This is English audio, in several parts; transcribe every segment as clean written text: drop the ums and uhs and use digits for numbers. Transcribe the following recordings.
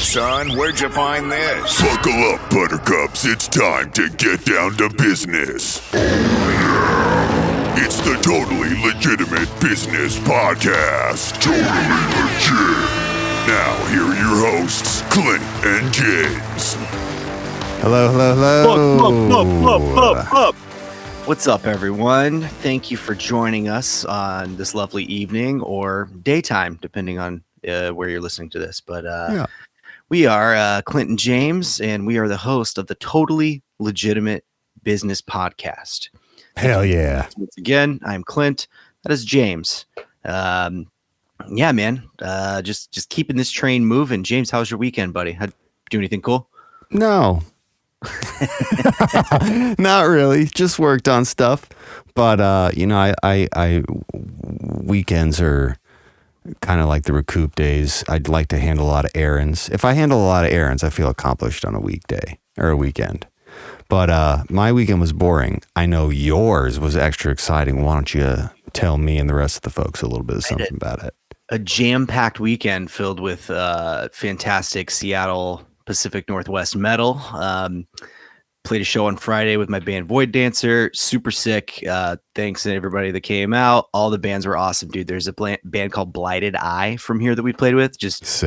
son. Where'd you find this? Buckle up, buttercups. It's time to get down to business. It's the Totally Legitimate Business Podcast. Totally legit. Now, here are your hosts, Clint and James. Hello. What's up, everyone? Thank you for joining us on this lovely evening or daytime, depending on where you're listening to this. But we are Clint and James, and we are the host of the Totally Legitimate Business Podcast. Hell yeah. Once again, I'm Clint. That is James. Yeah, man. Just keeping this train moving. James, how was your weekend, buddy? How'd you do anything cool? No. Not really. Just worked on stuff. But I weekends are kind of like the recoup days. I'd like to handle a lot of errands. If I handle a lot of errands, I feel accomplished on a weekday or a weekend. But my weekend was boring. I know yours was extra exciting. Why don't you tell me and the rest of the folks a little bit of something about it? A jam-packed weekend filled with fantastic Seattle Pacific Northwest metal. Played a show on Friday with my band Void Dancer. Super sick. Thanks to everybody that came out. All the bands were awesome, dude. There's a band called Blighted Eye from here that we played with. Just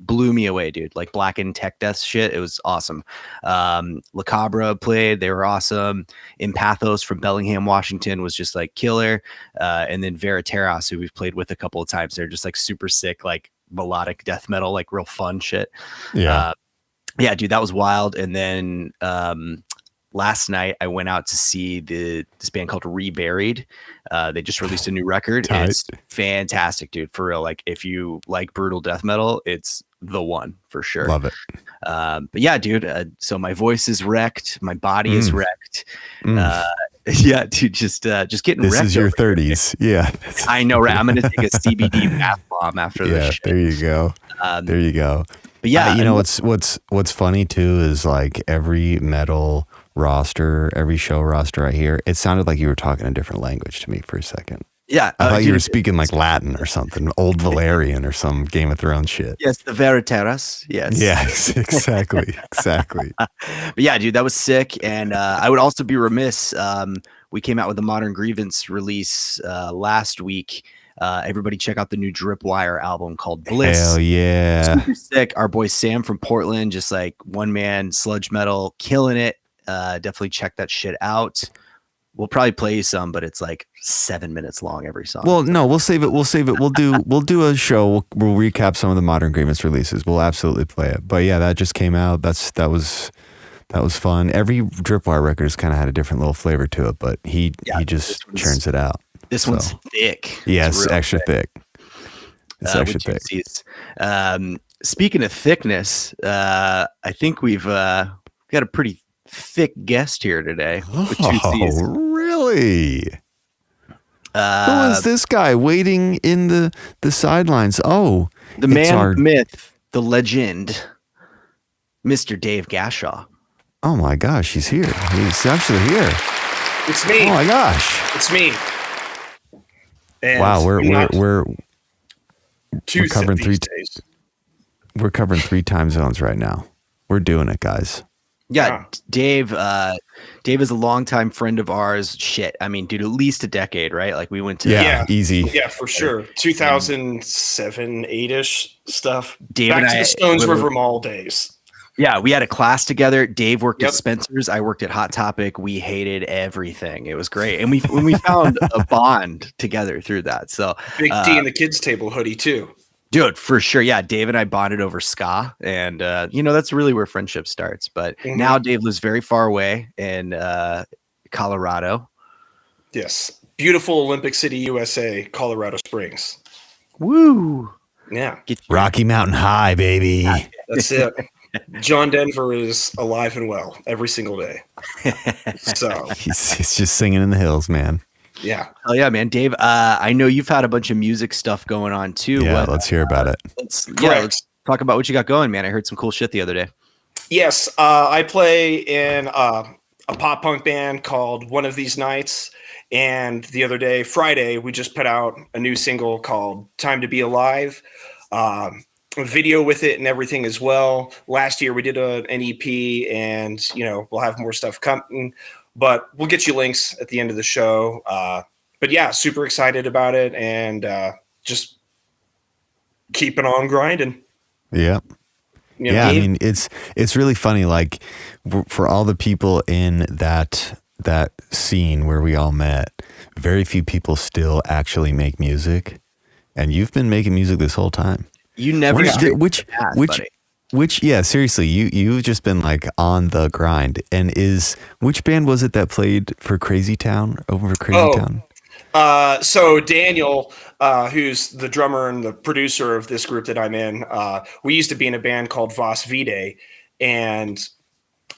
blew me away, dude. Like blackened tech death shit. It was awesome. La Cabra played. They were awesome. Empathos from Bellingham, Washington was just like killer. And then Veriteras, who we've played with a couple of times. They're just like super sick, like melodic death metal, like real fun shit. Yeah. Yeah, dude, that was wild. And then last night I went out to see this band called Reburied. They just released a new record. And it's fantastic, dude. For real. Like if you like brutal death metal, it's the one for sure. Love it. But yeah, dude. So my voice is wrecked. My body is wrecked. Yeah, dude, just getting this wrecked. This is your 30s. Yeah. I know, right? I'm going to take a CBD bath bomb after this shit. There you go. There you go. But yeah, you know what's funny too is like every metal roster, every show roster I hear, it sounded like you were talking a different language to me for a second. Yeah, I thought you were speaking like Latin or something, Old Valerian or some Game of Thrones shit. Yes, the Veriteras. Yes. Yes, exactly. But yeah, dude, that was sick. And I would also be remiss. We came out with a Modern Grievance release last week. Everybody check out the new Dripwire album called Bliss. Hell yeah. Super sick. Our boy Sam from Portland, just like one man sludge metal, killing it. Definitely check that shit out. We'll probably play you some, but it's like 7 minutes long every song. Well, no, we'll save it. We'll do a show. We'll recap some of the Modern Grievance releases. We'll absolutely play it. But yeah, that just came out. That was fun. Every Dripwire record has kind of had a different little flavor to it, but he just churns it out. This one's thick. Yeah, it's extra thick. It's extra thick. Speaking of thickness, I think we've got a pretty thick guest here today. With two C's. Really? Who is this guy waiting in the sidelines? Oh, the man, the myth, the legend, Mr. Dave Gashaw. Oh my gosh, he's here. He's actually here. It's me. Oh my gosh, it's me. And wow, we're covering We're covering 3 time zones right now. We're doing it, guys. Yeah, Dave is a longtime friend of ours. Shit, I mean, dude, at least a decade, right? Like we went to easy. Yeah, for sure. 2007, 8-ish stuff. Dave Back and to the Stones River Mall days. Yeah, we had a class together. Dave worked at Spencer's. I worked at Hot Topic. We hated everything. It was great, and we found a bond together through that. So Big D in the kids' table hoodie too. Dude, for sure. Yeah, Dave and I bonded over ska, and that's really where friendship starts. But now Dave lives very far away in Colorado. Yes, beautiful Olympic City, USA, Colorado Springs. Woo! Yeah, Rocky Mountain High, baby. That's it. John Denver is alive and well every single day. So he's just singing in the hills, man. Yeah. Oh yeah, man. Dave, I know you've had a bunch of music stuff going on too. Yeah, let's hear about it. Let's talk about what you got going, man. I heard some cool shit the other day. Yes, I play in a pop punk band called One of These Nights. And the other day, Friday, we just put out a new single called Time to Be Alive. video with it and everything as well. Last year we did an EP, and we'll have more stuff coming, but we'll get you links at the end of the show. But yeah, super excited about it, and just keeping on grinding. Yeah. Yeah, I mean, it's really funny. Like, for all the people in that scene where we all met, very few people still actually make music, and you've been making music this whole time. You never which yeah, seriously, you've just been like on the grind. And which band was it that played for Crazy Town over for Crazy Town? So Daniel, who's the drummer and the producer of this group that I'm in, we used to be in a band called Vos Vitae, and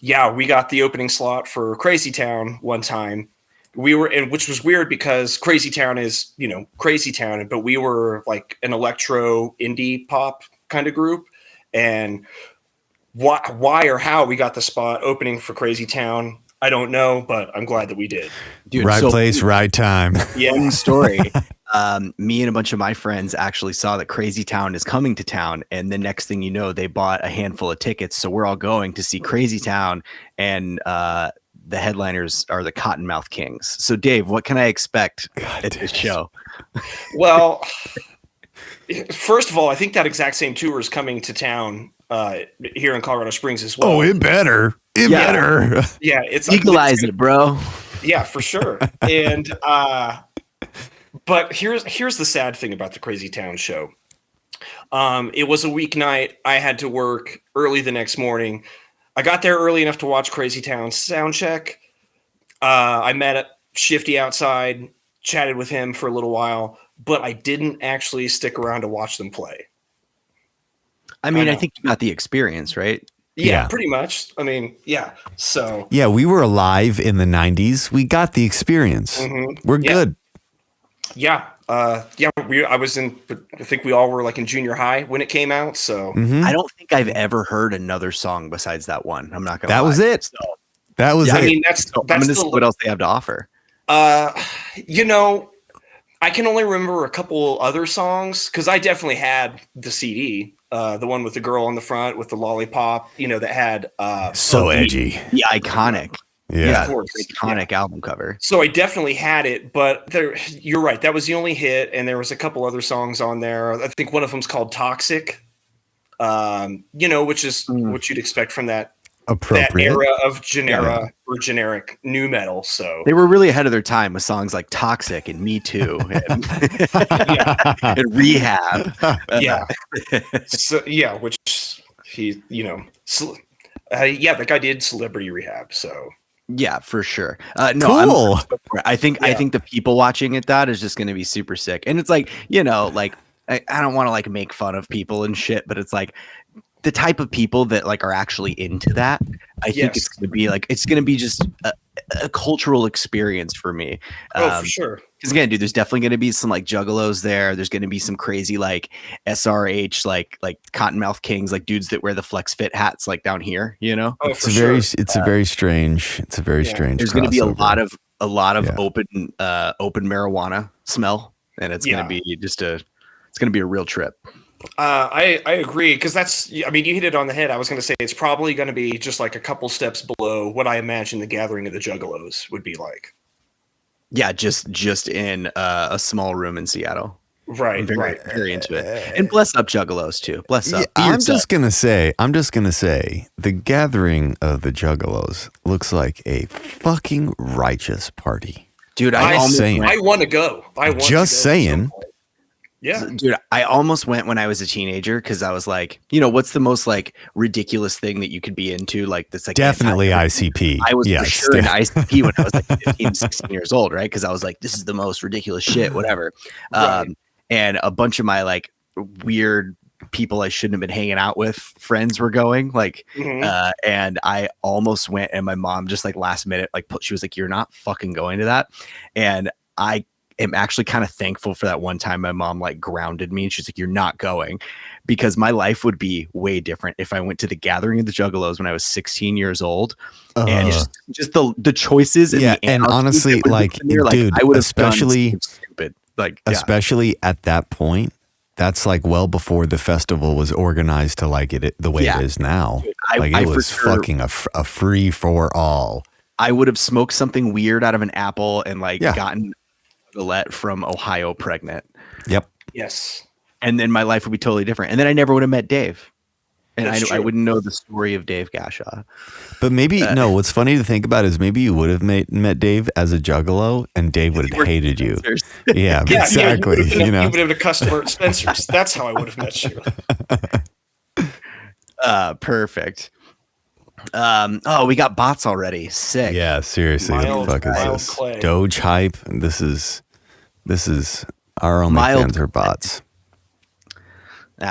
yeah, we got the opening slot for Crazy Town one time. We were in, which was weird because Crazy Town is, Crazy Town, but we were like an electro indie pop kind of group. And why or how we got the spot opening for Crazy Town, I don't know, but I'm glad that we did. Dude, right place, right time. Yeah. Story. Me and a bunch of my friends actually saw that Crazy Town is coming to town, and the next thing you know, they bought a handful of tickets. So we're all going to see Crazy Town, and the headliners are the Cottonmouth Kings. So Dave, what can I expect at this show? Well, first of all, I think that exact same tour is coming to town here in Colorado Springs as well. Oh, it better. It better. Yeah, it's legalize it, bro. Yeah, for sure. And but here's the sad thing about the Crazy Town show. It was a weeknight. I had to work early the next morning. I got there early enough to watch Crazy Town sound check. I met Shifty outside, chatted with him for a little while, but I didn't actually stick around to watch them play. I mean, I think you got the experience, right? Yeah, pretty much. I mean, yeah. So yeah, we were alive in the 90s. We got the experience. Mm-hmm. We're good. Yeah. I think we all were like in junior high when it came out. So I don't think I've ever heard another song besides that one. I'm not going to lie. That was it. So, that was it. I mean, that's I'm going to see what else they have to offer. I can only remember a couple other songs because I definitely had the CD, the one with the girl on the front with the lollipop, that had so edgy. The iconic. Yeah, of course. Iconic album cover. So I definitely had it, but you're right. That was the only hit, and there was a couple other songs on there. I think one of them's called "Toxic," which is what you'd expect from that era of generic new metal. So they were really ahead of their time with songs like "Toxic" and "Me Too" and, and "Rehab." So which he, that guy did Celebrity Rehab. So. Yeah, for sure. Cool. I think the people watching it is just going to be super sick. And it's like, I don't want to like make fun of people and shit, but it's like the type of people that like are actually into that. I think it's going to be just a cultural experience for me. For sure. Because again, dude, there's definitely going to be some like juggalos there. There's going to be some crazy like SRH, like Cottonmouth Kings, like dudes that wear the flex fit hats, like down here. Oh, it's a very strange. There's going to be a lot of open marijuana smell, and it's going to be it's going to be a real trip. I agree, because you hit it on the head. I was going to say it's probably going to be just like a couple steps below what I imagine the gathering of the Juggalos would be like. Yeah, just in a small room in Seattle. Right, very into it. And bless up Juggalos too. Bless up. Yeah, I'm just gonna say, the gathering of the Juggalos looks like a fucking righteous party. Dude, I want to go. Just saying. Yeah, dude, I almost went when I was a teenager because I was like, what's the most like ridiculous thing that you could be into? Like this, like definitely ICP. I was for sure in ICP when I was like 15, 16 years old, right? Because I was like, this is the most ridiculous shit, whatever. Right. And a bunch of my like weird people I shouldn't have been hanging out with, friends were going, like, and I almost went, and my mom just like last minute, like, she was like, "You're not fucking going to that," and I am actually kind of thankful for that one time my mom like grounded me, and she's like, "You're not going," because my life would be way different if I went to the gathering of the Juggalos when I was 16 years old. And just the choices and honestly, like, dude, I would have especially done stupid, like especially at that point, that's like well before the festival was organized to like it the way it is now. It was fucking a free for all. I would have smoked something weird out of an apple and gotten Gillette from Ohio pregnant. Yep. Yes. And then my life would be totally different. And then I never would have met Dave. And I wouldn't know the story of Dave Gashaw. But maybe, what's funny to think about is maybe you would have met Dave as a juggalo and Dave would have hated you. Yeah, exactly. You would have been a customer at Spencer's. That's how I would have met you. Perfect. We got bots already. Sick. Yeah, seriously. What the fuck is this? Clay. Doge hype. This is our only fans are bots.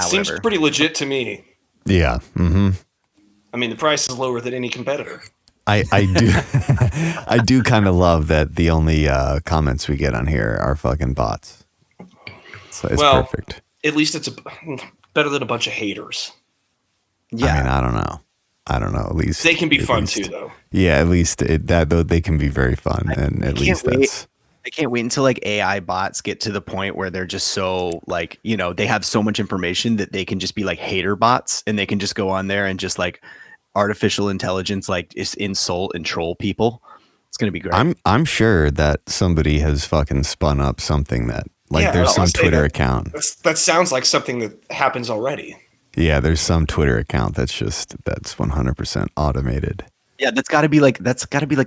Seems pretty legit to me. Yeah. Mm-hmm. I mean, the price is lower than any competitor. I do I do kind of love that the only comments we get on here are fucking bots. So it's perfect. At least it's better than a bunch of haters. Yeah. I mean, I don't know. At least they can be fun too, though. Yeah, at least they can be very fun, and at least that's. I can't wait until AI bots get to the point where they're just so they have so much information that they can just be like hater bots, and they can just go on there and just artificial intelligence just insult and troll people. It's gonna be great. I'm sure that somebody has fucking spun up something that there's some Twitter account. That sounds like something that happens already. Yeah, there's some Twitter account that's 100% automated. Yeah, that's got to be like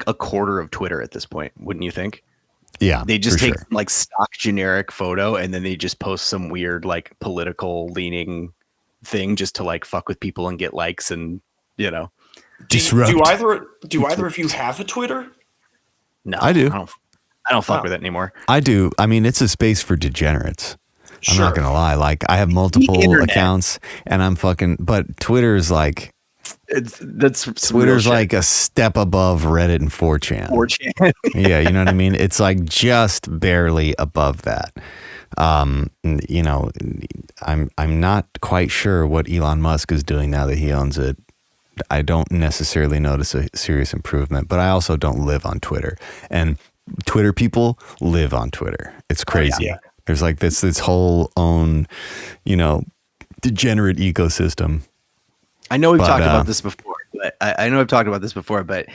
a quarter of Twitter at this point, wouldn't you think? Yeah, they just take stock generic photo and then they just post some weird political leaning thing just to fuck with people and get likes and Do either of you have a Twitter? No, I do. I don't fuck with it anymore. I do. I mean, it's a space for degenerates. Sure. I'm not gonna lie. I have multiple accounts and I'm fucking. But Twitter's Twitter's a step above Reddit and 4chan. 4chan. Yeah, you know what I mean? It's just barely above that. I'm not quite sure what Elon Musk is doing now that he owns it. I don't necessarily notice a serious improvement, but I also don't live on Twitter. And Twitter people live on Twitter. It's crazy. Yeah. There's this whole own, degenerate ecosystem. I know we've talked about this before, but I know I've talked about this before, but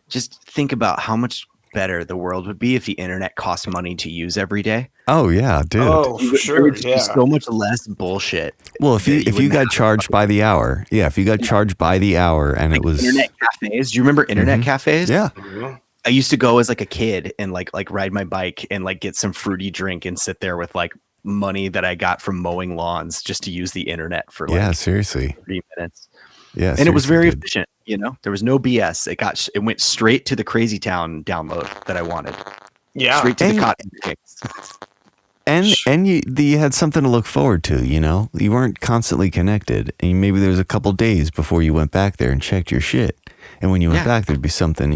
just think about how much better the world would be if the internet cost money to use every day. Oh yeah, dude. Oh, for sure. Yeah. So much less bullshit. Well, if you got charged by the hour, if you got charged by the hour, and it was internet cafes. Do you remember internet cafes? Yeah. Mm-hmm. I used to go as a kid and ride my bike and get some fruity drink and sit there with money that I got from mowing lawns just to use the internet for seriously 3 minutes. Yeah, and it was very efficient. There was no BS. It went straight to the Crazy Town download that I wanted. Yeah, straight to the Cotton Kings. And you had something to look forward to. You weren't constantly connected, and maybe there was a couple days before you went back there and checked your shit. And when you went back, there'd be something.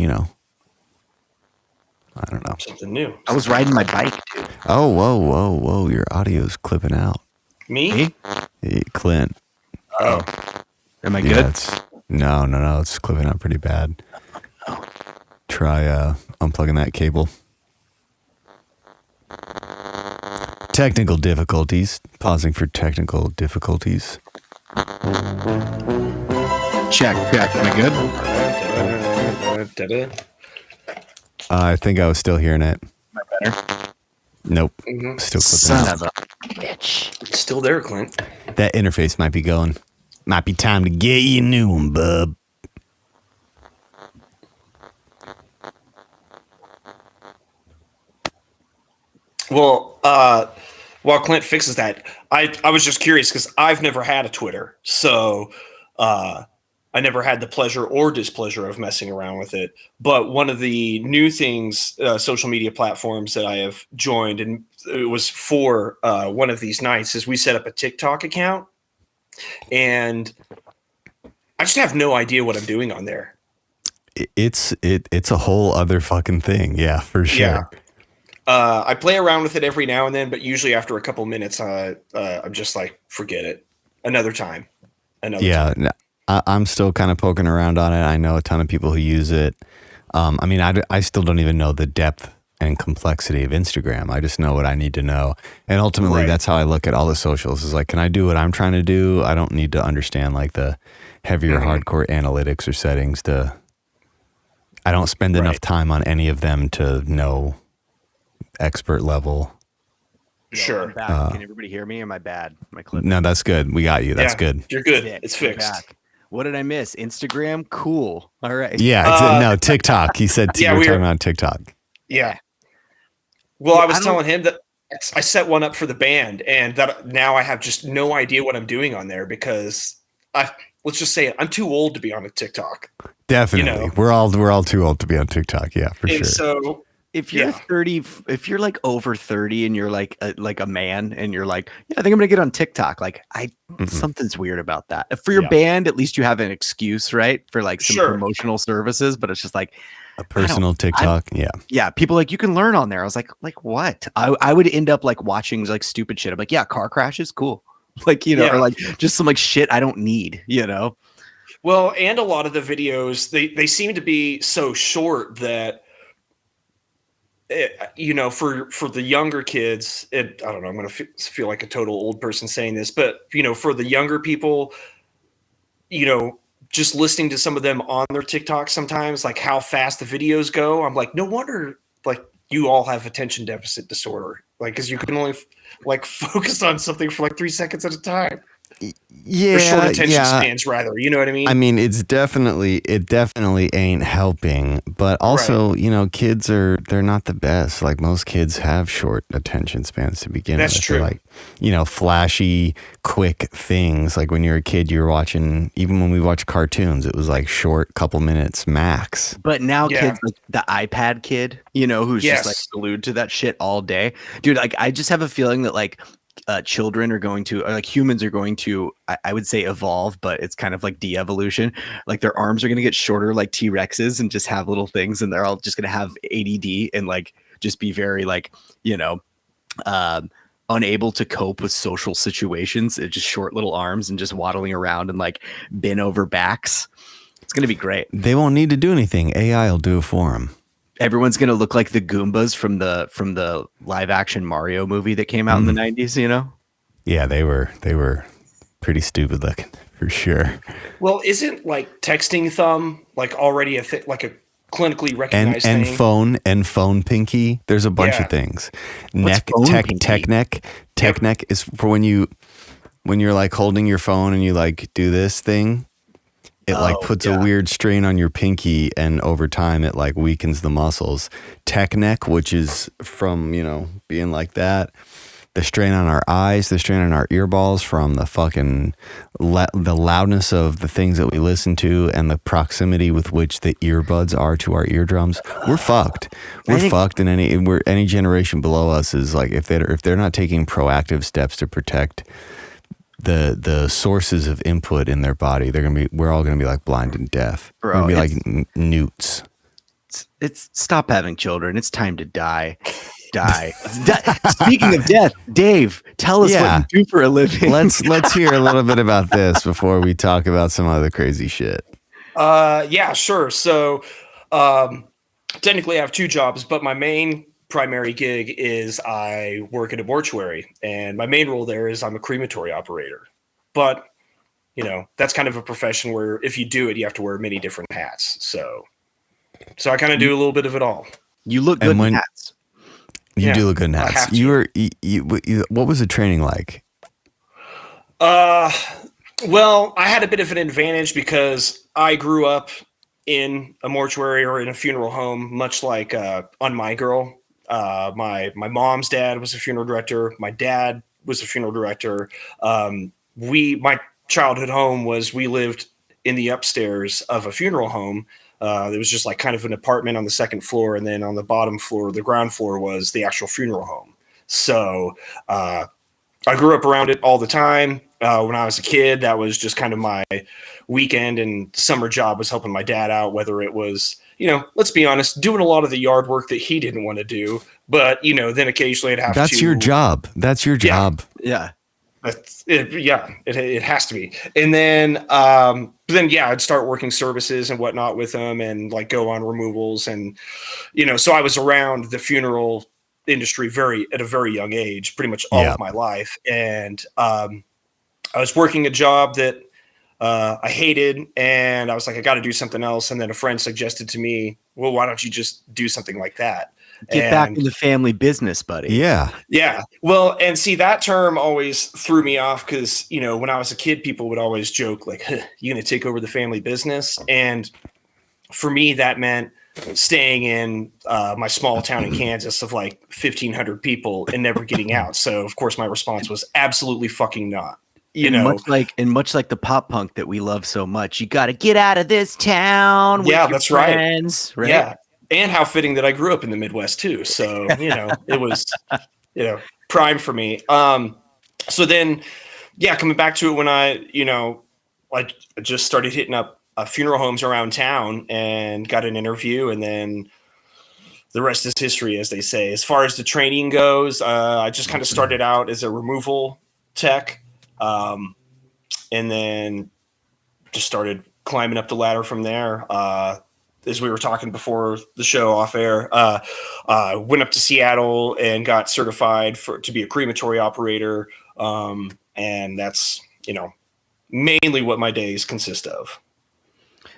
I don't know. Something new. I was riding my bike, dude. Oh, whoa. Your audio's clipping out. Me? Hey, Clint. Oh. Am I good? No. It's clipping out pretty bad. Try unplugging that cable. Technical difficulties. Pausing for technical difficulties. Check. Am I good? I think I was still hearing it. Am I better? Nope. Mm-hmm. Still clipping Son out. of a bitch. It's still there, Clint. That interface might be going. Might be time to get you a new one, bub. Well, while Clint fixes that, I was just curious because I've never had a Twitter, so I never had the pleasure or displeasure of messing around with it. But one of the new things, social media platforms that I have joined, and it was for one of these nights, is we set up a TikTok account, and I just have no idea what I'm doing on there. It's a whole other fucking thing. Yeah, for sure. Yeah. I play around with it every now and then, but usually after a couple minutes, I'm just like, forget it. Another time. Time. I'm still kind of poking around on it. I know a ton of people who use it. I mean, I still don't even know the depth and complexity of Instagram. I just know what I need to know. And ultimately that's how I look at all the socials, is like, can I do what I'm trying to do? I don't need to understand like the heavier hardcore analytics or settings I don't spend enough time on any of them to know expert level. Sure. Can everybody hear me? Am I bad? My clip. No, that's good. We got you. That's good. You're good. Sick. It's fixed. Back. What did I miss? Instagram? Cool. All right. Yeah. No, TikTok. He said we were talking about TikTok. Yeah. Well, I was telling him that I set one up for the band, and that now I have just no idea what I'm doing on there because let's just say it, I'm too old to be on a TikTok. Definitely. We're all too old to be on TikTok. Yeah, for sure. So if you're 30, if you're like over 30 and you're like a man and you're like, I think I'm gonna get on TikTok. Like something's weird about that. For your band, at least you have an excuse, right? For like some promotional services, but it's just like a personal TikTok. Yeah. People like, you can learn on there. I was like what? I would end up like watching like stupid shit. I'm like, car crashes, cool. Like, or like just some like shit I don't need, Well, and a lot of the videos, they seem to be so short that, for the younger kids, I don't know, I'm going to feel like a total old person saying this, but, for the younger people, just listening to some of them on their TikTok sometimes, like how fast the videos go, I'm like, no wonder, like, you all have attention deficit disorder, like, because you can only focus on something for like 3 seconds at a time. Yeah, or short attention spans, rather. You know what I mean? I mean, it definitely ain't helping. But also, kids they're not the best. Like most kids have short attention spans to begin with. That's true. They're like, flashy, quick things. Like when you're a kid, you're watching. Even when we watch cartoons, it was like short, couple minutes max. But now kids, like the iPad kid, who's just like glued to that shit all day, dude. Like I just have a feeling that like. Children are going to, or like humans are going to, I would say evolve, but it's kind of like de-evolution. Like their arms are going to get shorter like T-Rexes and just have little things, and they're all just going to have ADD and like just be very like, unable to cope with social situations. It's just short little arms and just waddling around and like bend over backs. It's going to be great. They won't need to do anything. AI will do it for them. Everyone's gonna look like the Goombas from the live action Mario movie that came out in the 90s. Yeah, they were pretty stupid looking for sure. Well, isn't like texting thumb like already like a clinically recognized and thing? phone pinky? There's a bunch of things. Neck neck is for when you're like holding your phone and you like do this thing. It like puts a weird strain on your pinky, and over time it like weakens the muscles. Tech neck, which is from, being like that. The strain on our eyes, the strain on our earballs from the fucking the loudness of the things that we listen to and the proximity with which the earbuds are to our eardrums. We're fucked. We're fucked, and any generation below us is like, if they're not taking proactive steps to protect the sources of input in their body, we're all gonna be like blind and deaf. Bro, we're gonna be like newts. It's stop having children. It's time to die. Speaking of death, Dave, tell us what you do for a living. Let's hear a little bit about this before we talk about some other crazy shit. Yeah, sure. So technically I have 2 jobs, but my main primary gig is I work at a mortuary, and my main role there is I'm a crematory operator. But that's kind of a profession where if you do it, you have to wear many different hats. So I kind of do a little bit of it all. You look good in hats. You do look good in hats. What was the training like? Well, I had a bit of an advantage because I grew up in a mortuary or in a funeral home, much like on My Girl. My mom's dad was a funeral director. My dad was a funeral director. My childhood home we lived in the upstairs of a funeral home. There was just like kind of an apartment on the 2nd floor, and then on the bottom floor, the ground floor, was the actual funeral home. So I grew up around it all the time. When I was a kid, that was just kind of my weekend and summer job, was helping my dad out, whether it was, let's be honest, doing a lot of the yard work that he didn't want to do. But, then occasionally I'd have to. That's your job. That's your job. Yeah. It has to be. And then I'd start working services and whatnot with them, and like go on removals, and so I was around the funeral industry at a very young age, pretty much all of my life. And I was working a job that I hated, and I was like, I got to do something else. And then a friend suggested to me, well, why don't you just do something like that? Get back in the family business, buddy. Yeah. Yeah. Well, and see, that term always threw me off because, when I was a kid, people would always joke like, you going to take over the family business? And for me, that meant staying in my small town in Kansas of like 1,500 people and never getting out. So, of course, my response was absolutely fucking not. Much like the pop punk that we love so much, you got to get out of this town. With your that's friends, right. Yeah. And how fitting that I grew up in the Midwest too. So, it was, prime for me. So then, coming back to it when I just started hitting up funeral homes around town and got an interview, and then the rest is history, as they say. As far as the training goes, I just kind of started out as a removal tech, and then just started climbing up the ladder from there. As we were talking before the show off air, went up to Seattle and got certified to be a crematory operator. And that's, mainly what my days consist of.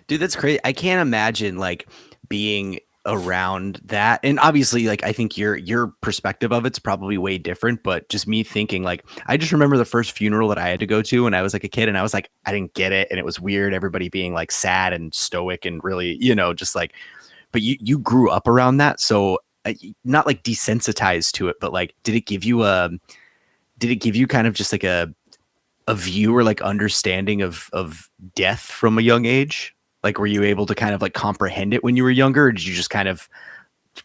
Dude, that's crazy. I can't imagine like being around that. And obviously, like, I think your perspective of it's probably way different, but just me thinking, like, I just remember the first funeral that I had to go to when I was like a kid, and I was like, I didn't get it. And it was weird. Everybody being like sad and stoic and really, just like, but you grew up around that. So not like desensitized to it, but like, did it give you kind of just like a view or like understanding of death from a young age? Like, were you able to kind of like comprehend it when you were younger, or did you just kind of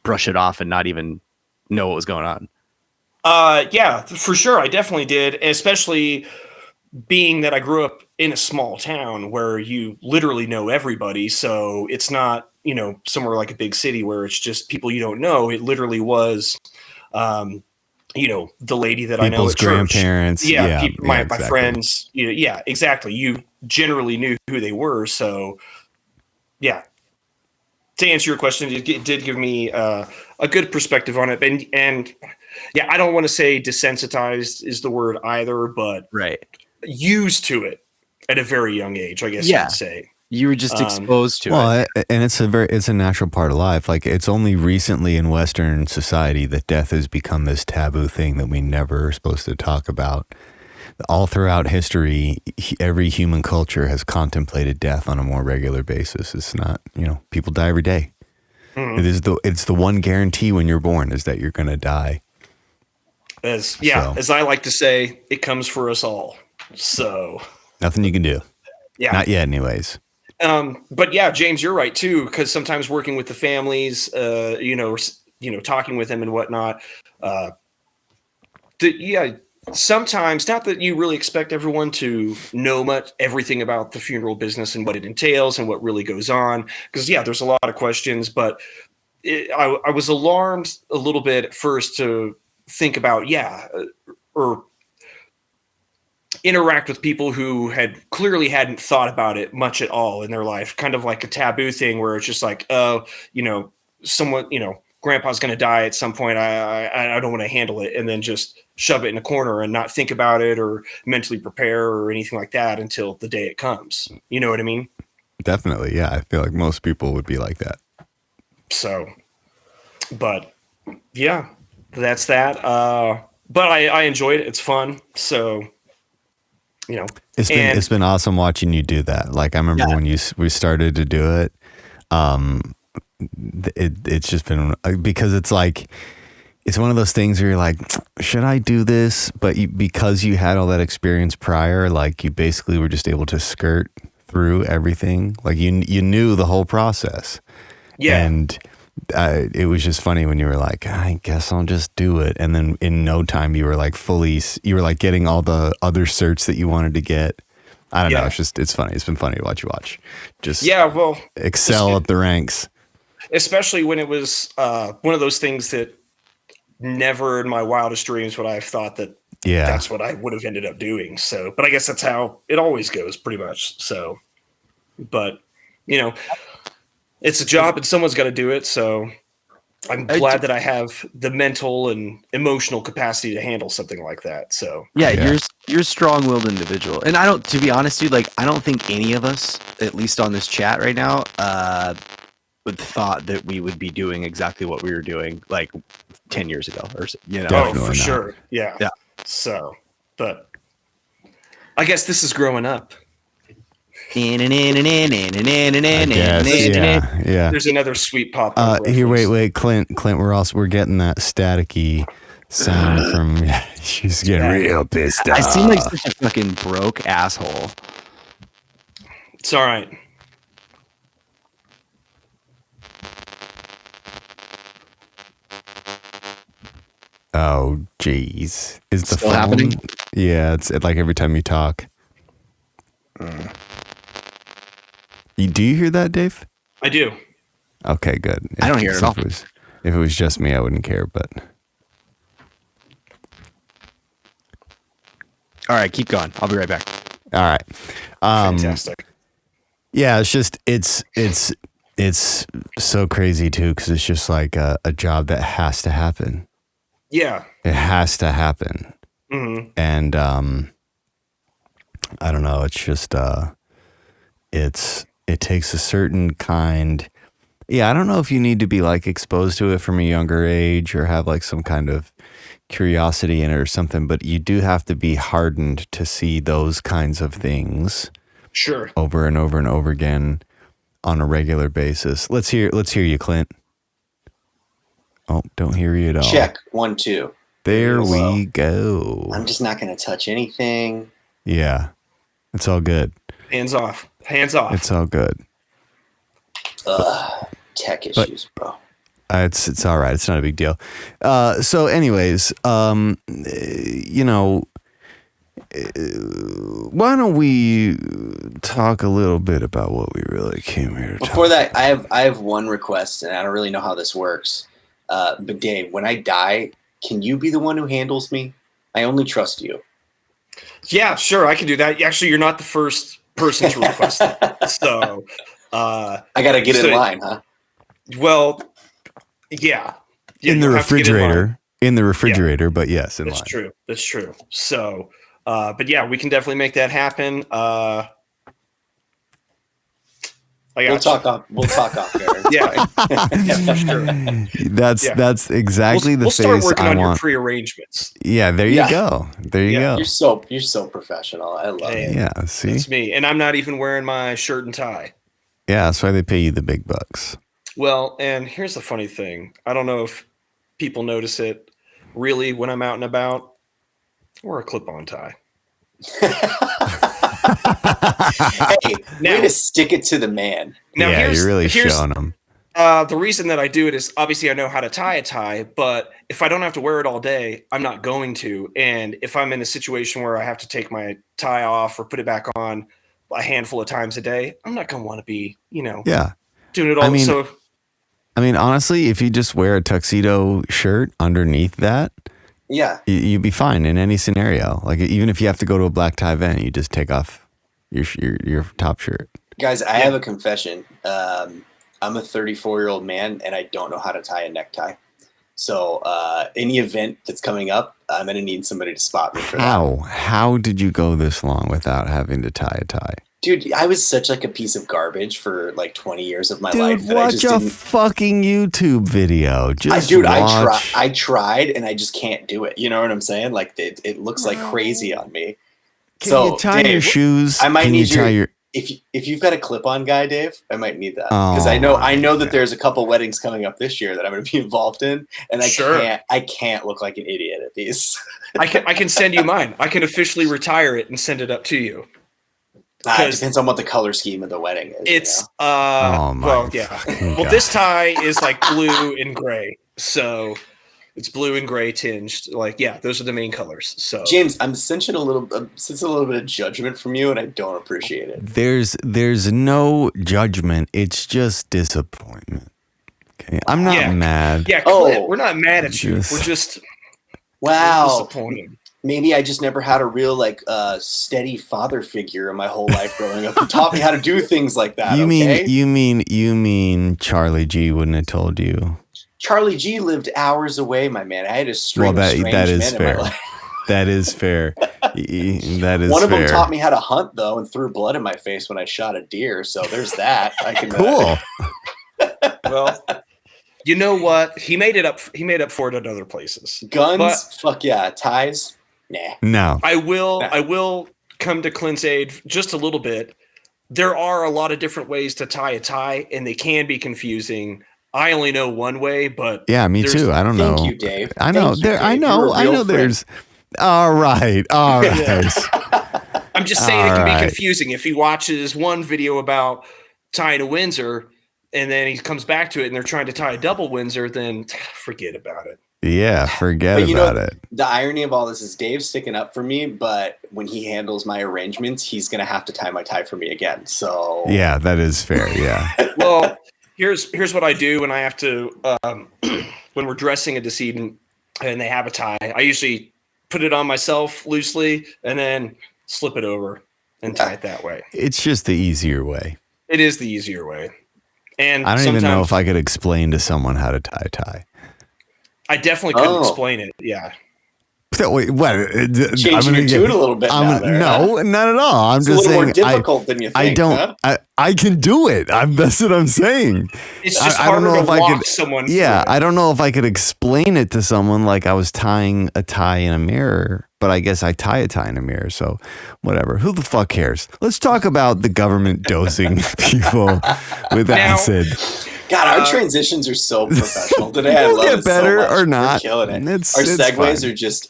brush it off and not even know what was going on? Yeah, for sure. I definitely did, especially being that I grew up in a small town where you literally know everybody. So it's not, somewhere like a big city where it's just people you don't know. It literally was, the lady that I know at church. Grandparents. My exactly. friends. Exactly. You generally knew who they were. So, yeah. To answer your question, it did give me a good perspective on it. And I don't want to say desensitized is the word either, but right, used to it at a very young age, I guess you could say. You were just exposed to it. Well, and it's a natural part of life. Like, it's only recently in Western society that death has become this taboo thing that we never are supposed to talk about. All throughout history, every human culture has contemplated death on a more regular basis. It's not, people die every day. Mm-hmm. It's the one guarantee when you're born is that you're going to die. As I like to say, it comes for us all. So nothing you can do. Yeah. Not yet anyways. But yeah, James, you're right too, because sometimes working with the families, talking with them and whatnot, sometimes, not that you really expect everyone to know everything about the funeral business and what it entails and what really goes on, because there's a lot of questions, but I was alarmed a little bit at first to think about or interact with people who clearly hadn't thought about it much at all in their life, kind of like a taboo thing where it's just like, someone, grandpa's going to die at some point. I don't want to handle it, and then just shove it in a corner and not think about it or mentally prepare or anything like that until the day it comes. You know what I mean? Definitely. Yeah. I feel like most people would be like that. So, but yeah, that's that. But I enjoyed it. It's fun. So, it's been awesome watching you do that. Like, I remember when we started to do it, it's just been, because it's like, it's one of those things where you're like, should I do this? But because you had all that experience prior, like, you basically were just able to skirt through everything. Like, you knew the whole process. Yeah. And it was just funny when you were like, I guess I'll just do it. And then in no time, you were like getting all the other certs that you wanted to get. I don't know. It's funny. It's been funny to watch you just excel at the ranks. Especially when it was one of those things that never in my wildest dreams would I have thought that that's what I would have ended up doing. So, but I guess that's how it always goes pretty much. So, but it's a job and someone's got to do it. So I'm glad that I have the mental and emotional capacity to handle something like that. So you're a strong-willed individual. And to be honest, dude, like, I don't think any of us, at least on this chat right now, would thought that we would be doing exactly what we were doing like 10 years ago or so, Oh, for sure. Yeah. So, but I guess this is growing up. Yeah. There's another sweet pop. Here, wait, Clint, we're getting that staticky sound from. She's getting real pissed off. I seem like such a fucking broke asshole. It's all right. Oh, jeez. Is the Still phone happening? Yeah, it's like every time you talk. Do you hear that, Dave? I do. Okay, good. I don't hear it at all. If it was just me, I wouldn't care, but. All right, keep going. I'll be right back. All right. Fantastic. Yeah, it's just it's so crazy too, because it's just like a job that has to happen. Yeah. It has to happen. Mm-hmm. And I don't know, it's just it takes a certain kind. Yeah, I don't know if you need to be like exposed to it from a younger age or have like some kind of curiosity in it or something, but you do have to be hardened to see those kinds of things. Sure. Over and over and over again on a regular basis. Let's hear you, Clint. Oh, don't hear you at all. Check 1 2. There we go. I'm just not going to touch anything. Yeah, it's all good. Hands off. Hands off. It's all good. Tech issues, bro. It's all right. It's not a big deal. So anyways, why don't we talk a little bit about what we really came here to Before that, I have one request, and I don't really know how this works. But Dave, when I die, can you be the one who handles me? I only trust you. Yeah, sure. I can do that. Actually, you're not the first person to request it. So I got to get in line, huh? Well, yeah. In the refrigerator. In the refrigerator, but yes, in line. That's true. So, but yeah, we can definitely make that happen. We'll talk off. Yeah, for sure. That's exactly the we'll face start working I on want. your pre-arrangements. Yeah, there you go. There you go. You're so professional. I love it. Yeah, see, it's me, and I'm not even wearing my shirt and tie. Yeah, that's why they pay you the big bucks. Well, and here's the funny thing. I don't know if people notice it. Really, when I'm out and about, I wear a clip-on tie. Hey, way to stick it to the man. Now, yeah, you're really showing them. The reason that I do it is obviously I know how to tie a tie, but if I don't have to wear it all day, I'm not going to. And if I'm in a situation where I have to take my tie off or put it back on a handful of times a day, I'm not going to want to be, doing it all. I mean, honestly, if you just wear a tuxedo shirt underneath that, yeah, you'd be fine in any scenario. Like even if you have to go to a black tie event, you just take off your top shirt. Guys, I have a confession. I'm a 34-year-old man, and I don't know how to tie a necktie. So any event that's coming up, I'm going to need somebody to spot me for that. How did you go this long without having to tie a tie? Dude, I was such like a piece of garbage for like 20 years of my life. Dude, watch a fucking YouTube video. I tried, and I just can't do it. You know what I'm saying? Like it looks like crazy on me. Can you tie your shoes? I might need if you've got a clip-on guy, Dave, I might need that because I know that there's a couple weddings coming up this year that I'm going to be involved in, and I can't look like an idiot at these. I can send you mine. I can officially retire it and send it up to you. It depends on what the color scheme of the wedding is. It's well, this tie is like blue and gray, so it's blue and gray tinged. Like, yeah, those are the main colors. So, James, I'm sensing a little bit of judgment from you, and I don't appreciate it. There's no judgment. It's just disappointment. Okay, I'm not mad. Yeah, Clint, we're not mad at you. We're just disappointed. maybe I just never had a real steady father figure in my whole life growing up who taught me how to do things like that. You okay? mean Charlie G wouldn't have told you? Charlie G lived hours away, my man. I had a string of strange that is men fair. in my life. That is fair. That is One of them fair. taught me how to hunt, though, and threw blood in my face when I shot a deer. So there's that. I can Cool. Well, you know what? He made up for it at other places. Guns, But fuck yeah. Ties, nah. No. I will come to Clint's aid just a little bit. There are a lot of different ways to tie a tie, and they can be confusing. I only know one way, but Yeah, me too. I don't know. Thank you, Dave. I know. Thank you, There. I Dave. know. You're a I real know. friend. There's. All right. All right. I'm just saying it All can right. be confusing if he watches one video about tying a Windsor and then he comes back to it and they're trying to tie a double Windsor, then forget about it. Yeah. Forget But you about know, it. the irony of all this is Dave's sticking up for me, but when he handles my arrangements, he's going to have to tie my tie for me again. So Yeah, that is fair. Yeah. Well, here's what I do when I have to when we're dressing a decedent and they have a tie. I usually put it on myself loosely and then slip it over and tie it that way. It's just the easier way. It is the easier way. And I don't even know sometimes- if I could explain to someone how to tie a tie. I definitely couldn't Oh. explain it. Yeah. Wait, what? changing your tune a little bit now there, no, not at all. I'm It's a just little saying. more difficult than you think. I don't. Huh? I can do it. That's what I'm saying. It's just I don't harder know to if I walk could- someone. Yeah, through it. I don't know if I could explain it to someone like I was tying a tie in a mirror, but I guess I tie a tie in a mirror, so whatever. Who the fuck cares? Let's talk about the government dosing people with Now- acid. God, our transitions are so professional today. I We'll love get it better so much. or We're not. killing it. It's- Our it's segues fine. are just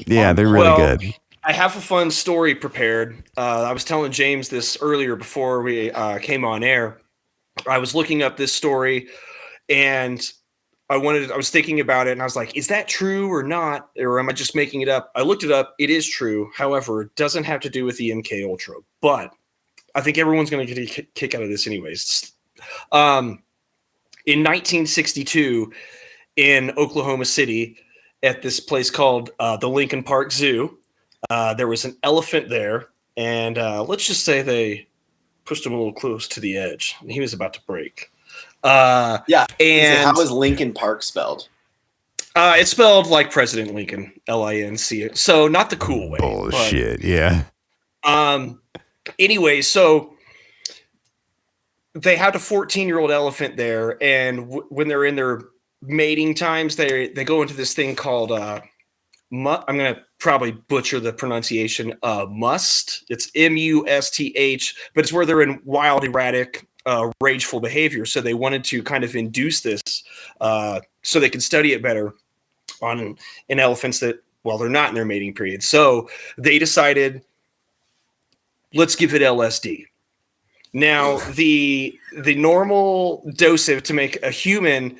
Yeah, they're really Well, good. I have a fun story prepared. I was telling James this earlier before we came on air. I was looking up this story and I was thinking about it and I was like, is that true or not? Or am I just making it up? I looked it up. It is true. However, it doesn't have to do with the MKUltra, but I think everyone's going to get a kick out of this anyways. In 1962 in Oklahoma City at this place called the Lincoln Park Zoo, there was an elephant there, and let's just say they pushed him a little close to the edge. And he was about to break. yeah. And How is Lincoln Park spelled? it's spelled like President Lincoln, Linc. So not the cool way. Bullshit. Yeah. Anyway, so they had a 14-year-old elephant there, and when they're in their mating times, they go into this thing called I'm going to probably butcher the pronunciation. Must. It's MUSTH, but it's where they're in wild, erratic, rageful behavior. So they wanted to kind of induce this so they could study it better in elephants that, well, they're not in their mating period. So they decided, let's give it LSD. Now, the normal dosage to make a human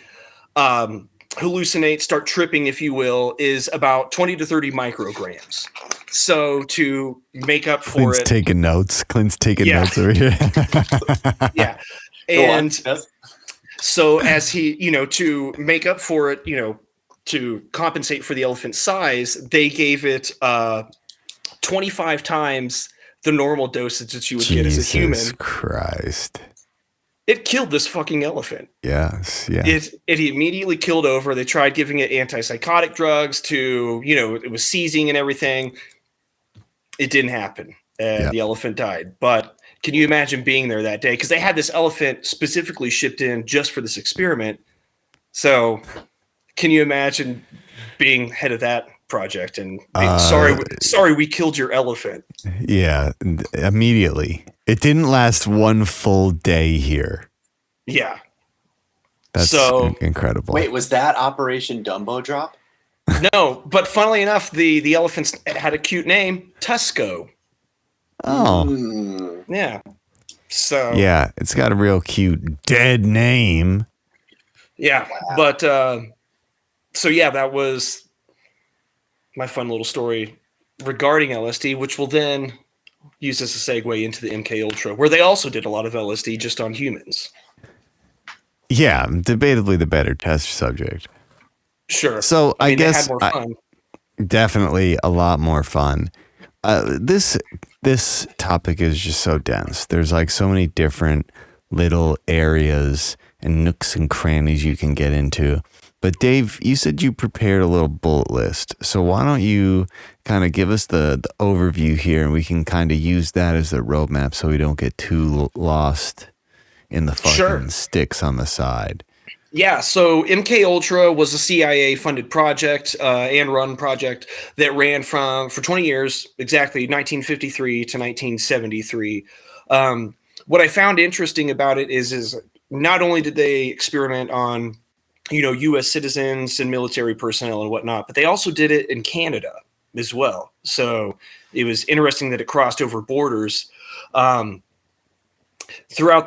hallucinate, start tripping, if you will, is about 20 to 30 micrograms. So to make up for Clint's it, taking notes. Clint's taking Yeah. notes over here. yeah. Go on. And Yes. so as he, to make up for it, to compensate for the elephant's size, they gave it 25 times the normal dosage that you would get as a human. Jesus Christ. It killed this fucking elephant. Yes. Yeah. It immediately killed over. They tried giving it antipsychotic drugs to, it was seizing and everything. It didn't happen. And the elephant died. But can you imagine being there that day? Because they had this elephant specifically shipped in just for this experiment. So can you imagine being head of that project and being, sorry, we killed your elephant. Yeah. Immediately. It didn't last one full day here. Yeah. That's So- incredible. Wait, was that Operation Dumbo Drop? No, but funnily enough, the elephants had a cute name, Tusco. Oh. Hmm. Yeah. So Yeah. It's got a real cute dead name. yeah. But so yeah, that was my fun little story regarding LSD, which will then use as a segue into the MKUltra, where they also did a lot of LSD just on humans. Yeah. Debatably the better test subject. Sure. So I mean, guess they had more fun. Definitely a lot more fun. This topic is just so dense. There's like so many different little areas and nooks and crannies you can get into. But Dave, you said you prepared a little bullet list. So why don't you kind of give us the overview here, and we can kind of use that as the roadmap so we don't get too lost in the fucking sticks on the side. Yeah, so MKUltra was a CIA-funded project and run project that ran for 20 years, exactly 1953 to 1973. What I found interesting about it is not only did they experiment on, U.S. citizens and military personnel and whatnot, but they also did it in Canada as well. So it was interesting that it crossed over borders. Throughout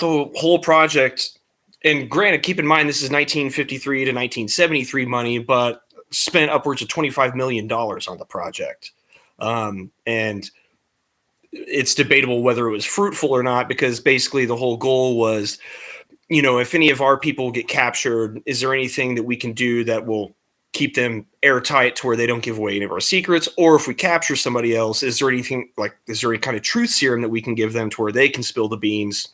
the whole project, and granted, keep in mind, this is 1953 to 1973 money, but spent upwards of $25 million on the project. And it's debatable whether it was fruitful or not, because basically the whole goal was, if any of our people get captured, is there anything that we can do that will keep them airtight to where they don't give away any of our secrets? Or if we capture somebody else, is there any kind of truth serum that we can give them to where they can spill the beans?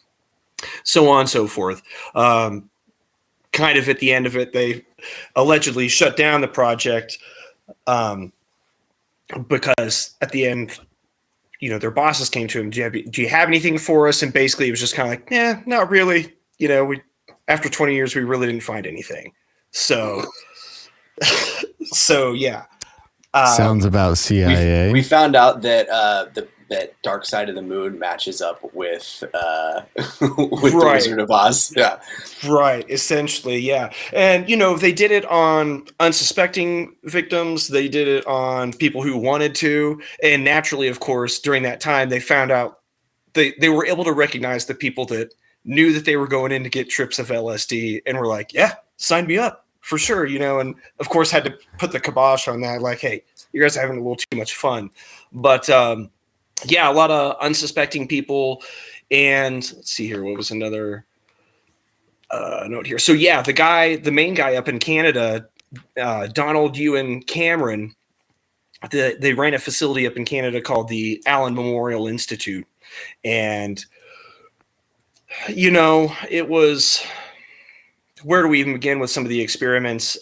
So on and so forth. Kind of at the end of it, they allegedly shut down the project because at the end, their bosses came to him. Do you have anything for us? And basically, it was just kind of like, not really. After 20 years, we really didn't find anything. So yeah. Sounds about CIA. We found out that that Dark Side of the Moon matches up with The Wizard of Oz. Yeah. Right. Essentially, yeah. And, they did it on unsuspecting victims. They did it on people who wanted to. And naturally, of course, during that time, they found out they were able to recognize the people that knew that they were going in to get trips of LSD and were like, yeah, sign me up for sure. And of course had to put the kibosh on that. Like, hey, you guys are having a little too much fun. But, yeah, a lot of unsuspecting people. And let's see here. What was another note here? So, yeah, the main guy up in Canada, Donald Ewan Cameron, they ran a facility up in Canada called the Allen Memorial Institute. And, it was, where do we even begin with some of the experiments?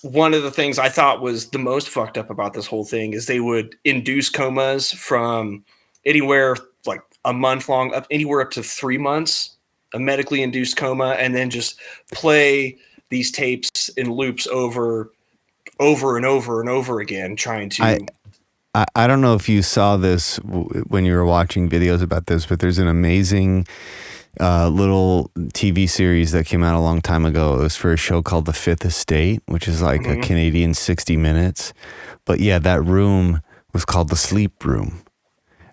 One of the things I thought was the most fucked up about this whole thing is they would induce comas from anywhere like a month long, anywhere up to 3 months, a medically induced coma, and then just play these tapes in loops over and over and over again, trying to. I don't know if you saw this when you were watching videos about this, but there's an amazing little TV series that came out a long time ago. It was for a show called The Fifth Estate, which is like a Canadian 60 Minutes. But yeah, that room was called the sleep room.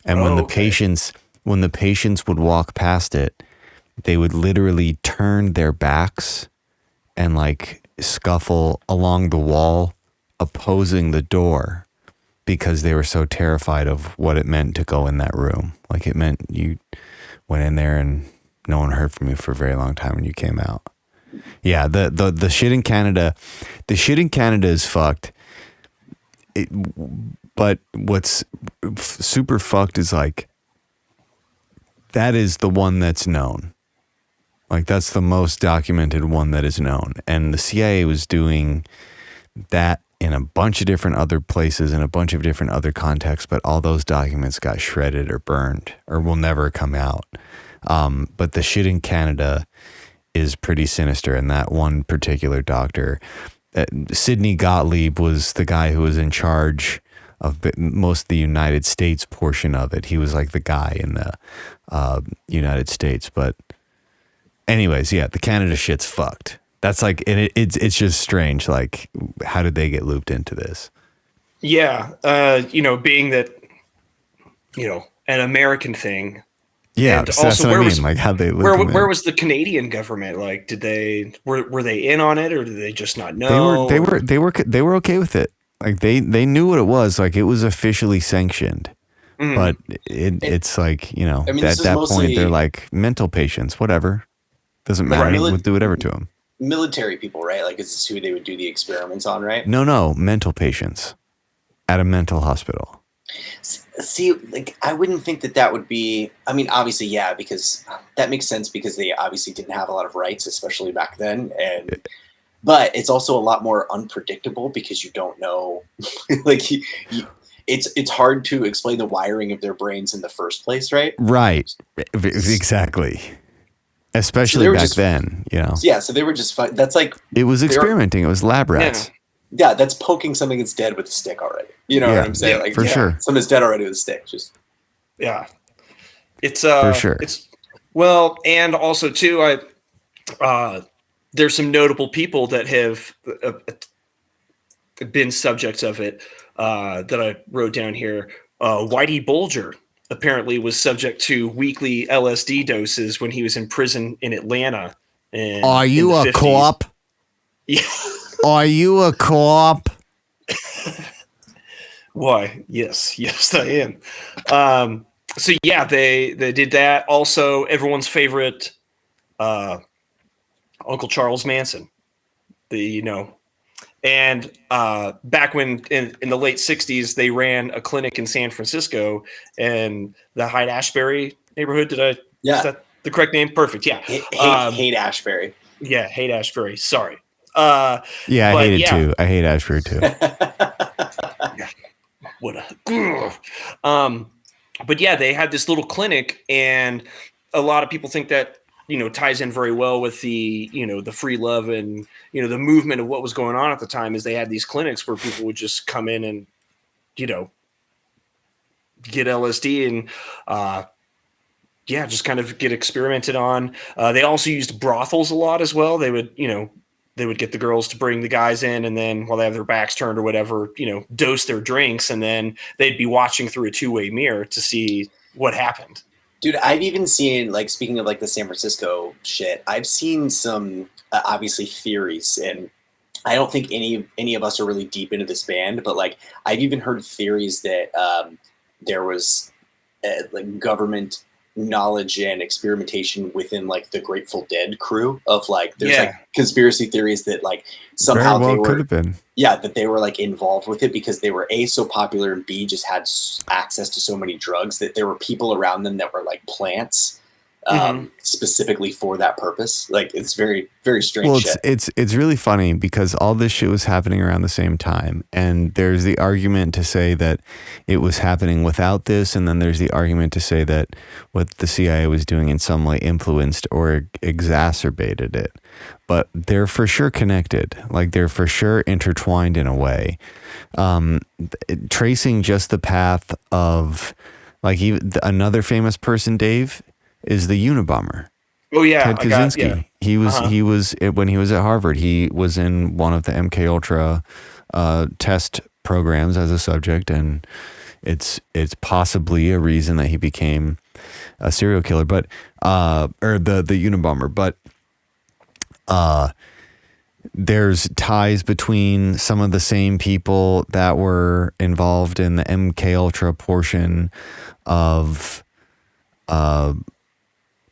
And when the patients would walk past it, they would literally turn their backs and like scuffle along the wall opposing the door because they were so terrified of what it meant to go in that room. Like it meant you went in there and no one heard from you for a very long time when you came out. Yeah, the shit in Canada, is fucked. But what's super fucked is like, that is the one that's known. Like that's the most documented one that is known. And the CIA was doing that in a bunch of different other places, in a bunch of different other contexts, but all those documents got shredded or burned or will never come out. But the shit in Canada is pretty sinister. And that one particular doctor, Sidney Gottlieb, was the guy who was in charge of most of the United States portion of it. He was like the guy in the United States. But anyways, yeah, the Canada shit's fucked. That's like, and it's just strange. Like, how did they get looped into this? Yeah. Being that, an American thing. Yeah. And so also, that's what I mean. Like, how'd they loop where was the Canadian government? Like, were they in on it, or did they just not know? They were okay with it. Like they knew what it was. Like it was officially sanctioned. Mm-hmm. But it's like, at that point they're like mental patients, whatever. Doesn't matter. We'll do whatever to them. Military people, right? Like, is this who they would do the experiments on, right? No, mental patients. at a mental hospital? See, like, I wouldn't think that would be, I mean, obviously, yeah, because that makes sense because they obviously didn't have a lot of rights, especially back then. But it's also a lot more unpredictable because you don't know, like, it's hard to explain the wiring of their brains in the first place, right? Right. Exactly. Especially back then, you know. Yeah, so they were just fine. That's like, it was experimenting. It was lab rats. Yeah, that's poking something that's dead with a stick already. You know what I'm saying? Like, for sure. Something's dead already with a stick. Just it's for sure. It's well, and also too, there's some notable people that have been subjects of it that I wrote down here. Whitey Bulger apparently was subject to weekly LSD doses when he was in prison in Atlanta. Are you a cop? Yeah. Are you a co-op? Why? Yes, I am. So yeah, they did that. Also, everyone's favorite, Uncle Charles Manson. And back when in the late '60s, they ran a clinic in San Francisco and the Haight-Ashbury neighborhood. Is that the correct name? Perfect. Yeah. Haight-Ashbury. Yeah, Haight-Ashbury. Sorry. I hate it too. I hate Ashbury too. But yeah, they had this little clinic, and a lot of people think that ties in very well with the the free love and the movement of what was going on at the time. Is they had these clinics where people would just come in and get LSD and just kind of get experimented on. They also used brothels a lot as well. They would they would get the girls to bring the guys in, and then while they have their backs turned or whatever, dose their drinks, and then they'd be watching through a two-way mirror to see what happened. Dude, I've even seen, like, speaking of like the San Francisco shit, I've seen some obviously theories, and I don't think any of us are really deep into this band, but like I've even heard theories that there was like government knowledge and experimentation within like the Grateful Dead crew of like there's like conspiracy theories that like somehow they were, could have been that they were like involved with it because they were A, so popular, and B, just had access to so many drugs that there were people around them that were like plants specifically for that purpose. Like, it's very, very strange. Well, shit. it's really funny because all this shit was happening around the same time, and there's the argument to say that it was happening without this, and then there's the argument to say that what the CIA was doing in some way influenced or exacerbated it. But they're for sure connected. Like, they're for sure intertwined in a way. Tracing just the path of, like, even another famous person, Dave, is the Unabomber. Oh yeah, Ted Kaczynski. He was when he was at Harvard. He was in one of the MKUltra test programs as a subject, and it's possibly a reason that he became a serial killer. But or the Unabomber. But there's ties between some of the same people that were involved in the MKUltra portion of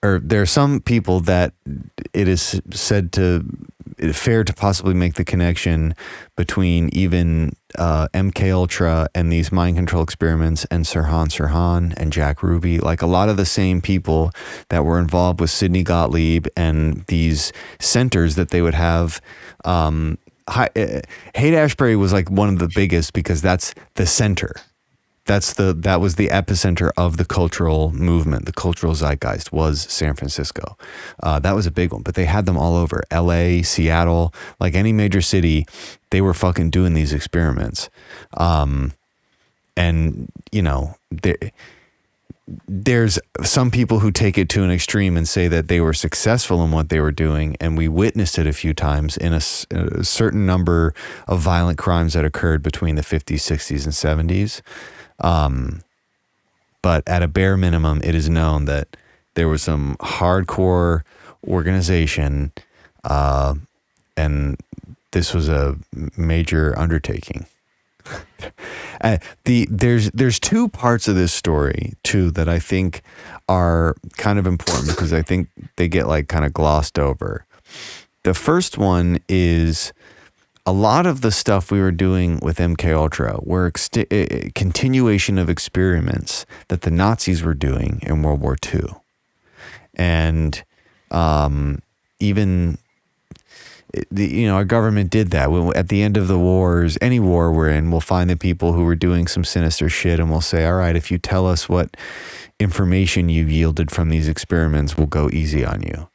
or there are some people that it is said to fair to possibly make the connection between even MKUltra and these mind control experiments and Sirhan and Jack Ruby. Like, a lot of the same people that were involved with Sidney Gottlieb and these centers that they would have. Haight-Ashbury was like one of the biggest because that's the center. That was the epicenter of the cultural movement. The cultural zeitgeist was San Francisco. That was a big one, but they had them all over. LA, Seattle, like any major city, they were fucking doing these experiments. And there's some people who take it to an extreme and say that they were successful in what they were doing, and we witnessed it a few times in a certain number of violent crimes that occurred between the 50s, 60s, and 70s. But at a bare minimum, it is known that there was some hardcore organization, and this was a major undertaking. There's two parts of this story too that I think are kind of important because I think they get like kind of glossed over. The first one is a lot of the stuff we were doing with MKUltra were continuation of experiments that the Nazis were doing in World War II. And even, our government did that. At the end of the wars, any war we're in, we'll find the people who were doing some sinister shit and we'll say, all right, if you tell us what information you yielded from these experiments, we'll go easy on you.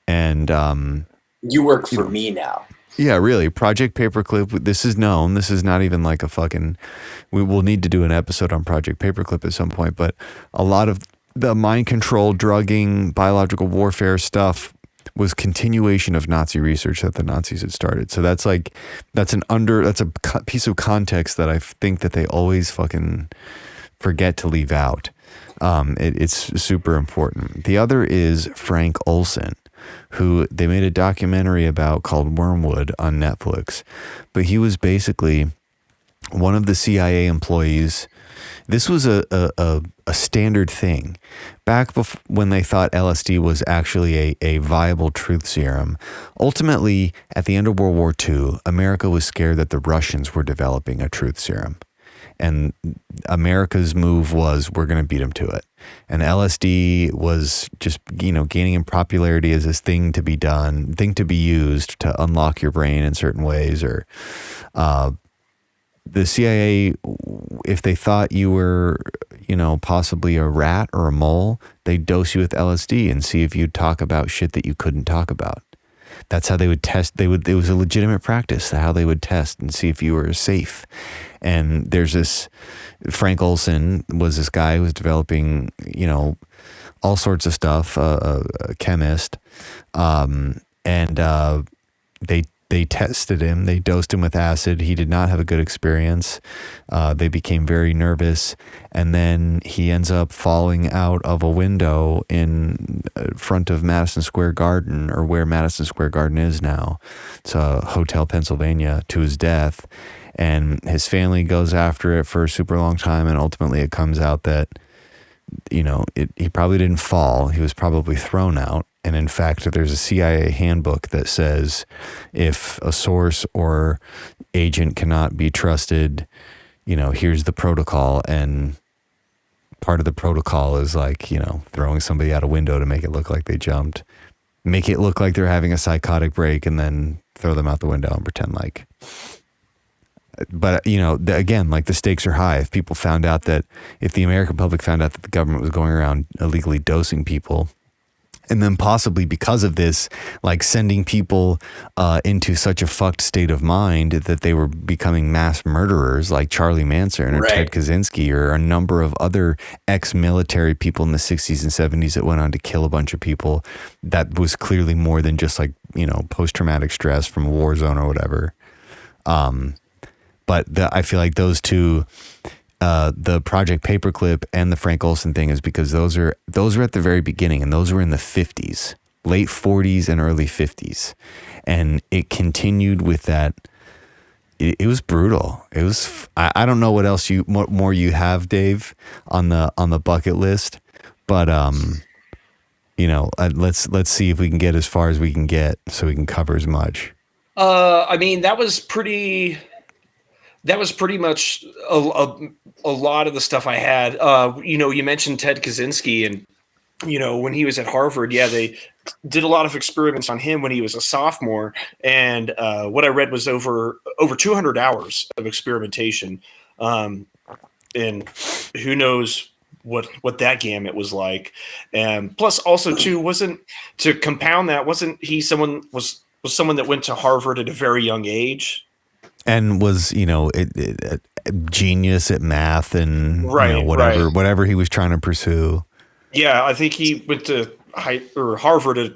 And you work for me now. Yeah, really. Project Paperclip, this is known. This is not even like a fucking... We will need to do an episode on Project Paperclip at some point, but a lot of the mind control, drugging, biological warfare stuff was continuation of Nazi research that the Nazis had started. So that's a piece of context that I think that they always fucking forget to leave out. It's super important. The other is Frank Olson, who they made a documentary about called Wormwood on Netflix. But he was basically one of the CIA employees. This was a standard thing. Back when they thought LSD was actually a viable truth serum, ultimately, at the end of World War II, America was scared that the Russians were developing a truth serum. And America's move was, we're going to beat them to it. And LSD was just, gaining in popularity as this thing to be done, thing to be used to unlock your brain in certain ways. Or the CIA, if they thought you were, possibly a rat or a mole, they'd dose you with LSD and see if you'd talk about shit that you couldn't talk about. That's how they would test. It was a legitimate practice, how they would test and see if you were safe. And there's this, Frank Olson was this guy who was developing, all sorts of stuff, a chemist. They tested him. They dosed him with acid. He did not have a good experience. They became very nervous. And then he ends up falling out of a window in front of Madison Square Garden, or where Madison Square Garden is now. It's a Hotel Pennsylvania, to his death. And his family goes after it for a super long time. And ultimately it comes out that, he probably didn't fall. He was probably thrown out. And in fact, there's a CIA handbook that says if a source or agent cannot be trusted, here's the protocol. And part of the protocol is throwing somebody out a window to make it look like they jumped, make it look like they're having a psychotic break, and then throw them out the window and pretend like. But, again, the stakes are high. If people found out that, if the American public found out that the government was going around illegally dosing people, and then possibly because of this, sending people into such a fucked state of mind that they were becoming mass murderers, like Charlie Manson or Ted Kaczynski or a number of other ex-military people in the 60s and 70s that went on to kill a bunch of people, that was clearly more than just post-traumatic stress from a war zone or whatever. But I feel like those two, the Project Paperclip and the Frank Olson thing, is because those are at the very beginning, and those were in the 50s, late 40s and early 50s. And it continued with that. It was brutal. It was, I don't know what else more you have, Dave, on the bucket list, but let's see if we can get as far as we can get so we can cover as much. That was pretty much a lot of the stuff I had. You mentioned Ted Kaczynski, and, when he was at Harvard, they did a lot of experiments on him when he was a sophomore. And what I read was over 200 hours of experimentation. And who knows what that gamut was like. And plus also too, wasn't he someone that went to Harvard at a very young age? And was, a genius at math and whatever he was trying to pursue. Yeah, I think he went to Harvard at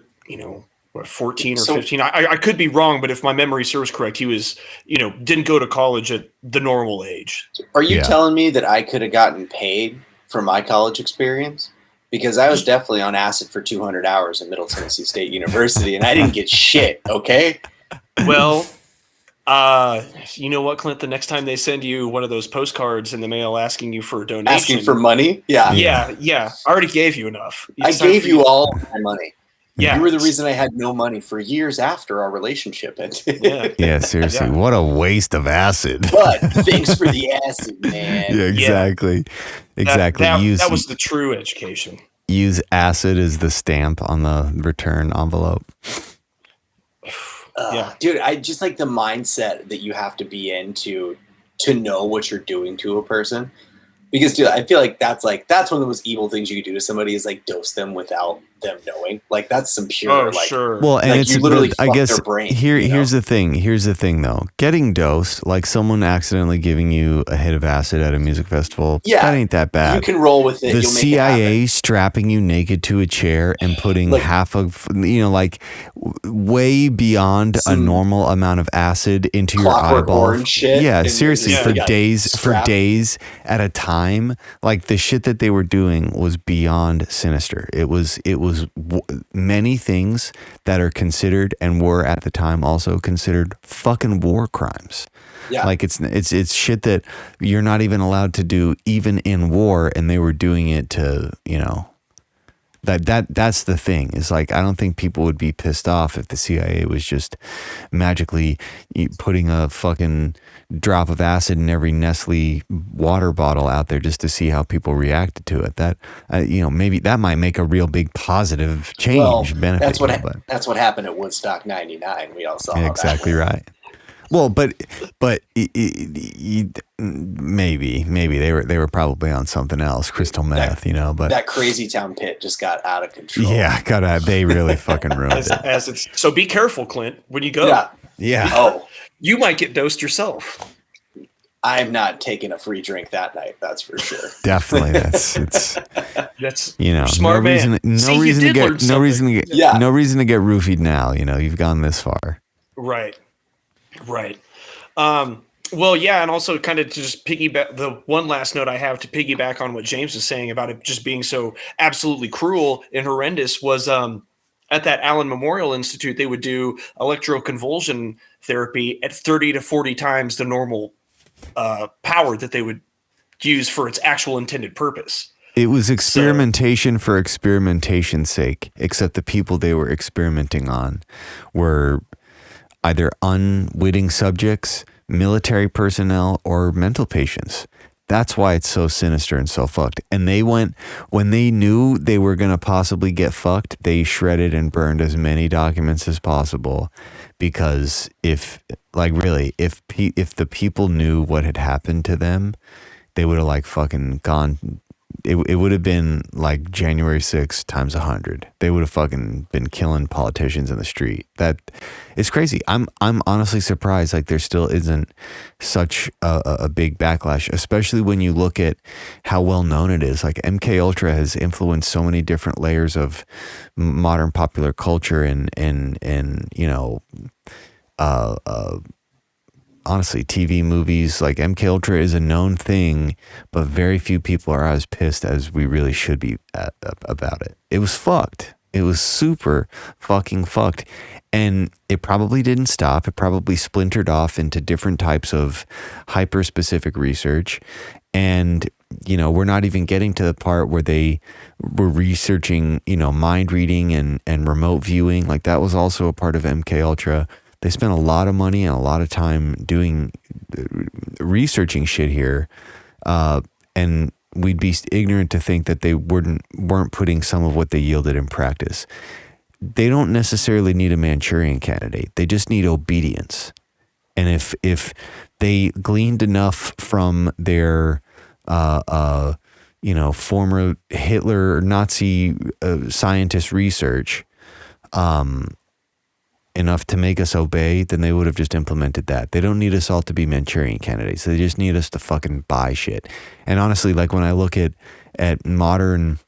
14 or 15. I could be wrong, but if my memory serves correct, he was didn't go to college at the normal age. Are you telling me that I could have gotten paid for my college experience? Because I was definitely on acid for 200 hours at Middle Tennessee State University, and I didn't get shit. Okay. Well. You know what, Clint? The next time they send you one of those postcards in the mail asking you for a donation, asking for money, yeah. I already gave you enough. I gave you all my money. Yeah, You were the reason I had no money for years after our relationship ended. Yeah. Yeah, seriously. Yeah. What a waste of acid. But thanks for the acid, man. Yeah, exactly. Exactly. That was the true education. Use acid as the stamp on the return envelope. Yeah. Dude, I just like the mindset that you have to be in to know what you're doing to a person. Because, dude, I feel like that's one of the most evil things you could do to somebody is like dose them without them knowing. Like that's some pure Sure. Well, and like, it's you literally I fuck guess their brain. here's the thing. Here's the thing though. Getting dosed, like someone accidentally giving you a hit of acid at a music festival, that ain't that bad. You can roll with it. The You'll make CIA it strapping you naked to a chair and putting Like- half of, like way beyond a Some normal amount of acid into your Clockwork eyeball. Orange shit, Yeah, and seriously, just for got days strapped. at a time. Like the shit that they were doing was beyond sinister. It was many things that are considered and were at the time also considered fucking war crimes. Yeah. Like it's shit that you're not even allowed to do even in war, and they were doing it to, that's the thing. Is like I don't think people would be pissed off if the CIA was just magically putting a fucking drop of acid in every Nestle water bottle out there just to see how people reacted to it. That maybe that might make a real big positive change benefit. That's what happened at Woodstock '99. We all saw exactly that. Right. Well, but maybe they were probably on something else, crystal meth, But that Crazy Town pit just got out of control. Yeah, they really fucking ruined it. So be careful, Clint, when you go. Yeah. Oh, you might get dosed yourself. I'm not taking a free drink that night. That's for sure. Definitely, That's smart no man. no reason to get roofied now. You've gone this far. Right. Well, yeah, and also kind of to just piggyback, the one last note I have to piggyback on what James was saying about it just being so absolutely cruel and horrendous was at that Allen Memorial Institute, they would do electroconvulsion therapy at 30 to 40 times the normal power that they would use for its actual intended purpose. It was experimentation for experimentation's sake, except the people they were experimenting on were either unwitting subjects, military personnel, or mental patients. That's why it's so sinister and so fucked. And when they knew they were going to possibly get fucked, they shredded and burned as many documents as possible, because if the people knew what had happened to them, they would have fucking gone. It would have been like January 6th times 100. They would have fucking been killing politicians in the street. That it's crazy. I'm honestly surprised there still isn't such a big backlash, especially when you look at how well known it is. Like MKUltra has influenced so many different layers of modern popular culture and honestly, TV, movies. Like MKUltra is a known thing, but very few people are as pissed as we really should be about it. It was fucked. It was super fucking fucked. And it probably didn't stop. It probably splintered off into different types of hyper-specific research. And, we're not even getting to the part where they were researching, mind reading and remote viewing. Like that was also a part of MKUltra. They spent a lot of money and a lot of time doing researching shit here, and we'd be ignorant to think that they weren't putting some of what they yielded in practice. They don't necessarily need a Manchurian candidate; they just need obedience. And if they gleaned enough from their former Hitler or Nazi scientist research, enough to make us obey, then they would have just implemented that. They don't need us all to be Manchurian candidates. They just need us to fucking buy shit. And honestly, when I look at modern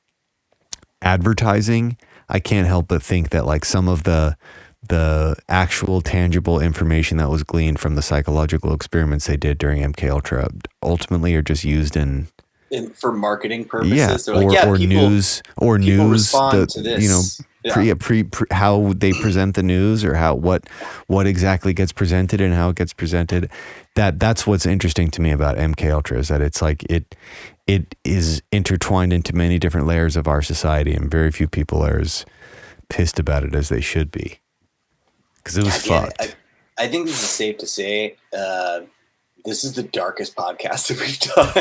advertising, I can't help but think that some of the actual tangible information that was gleaned from the psychological experiments they did during MKUltra ultimately are just used for marketing purposes. Yeah, They're news respond to this. How they present the news, or what exactly gets presented and how it gets presented. That's what's interesting to me about MKUltra, is that it's it is intertwined into many different layers of our society, and very few people are as pissed about it as they should be, because it was fucked. I think this is safe to say. This is the darkest podcast that we've done.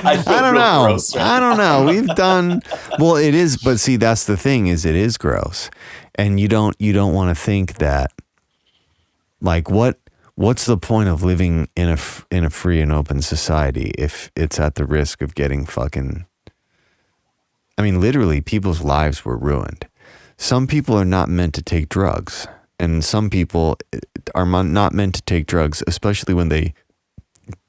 I don't know. Gross, right? I don't know. We've done well. It is, but see, that's the thing. Is it is gross, and you don't want to think that. Like, what's the point of living in a free and open society if it's at the risk of getting fucking? I mean, literally, people's lives were ruined. Some people are not meant to take drugs, and some people are not meant to take drugs, especially when they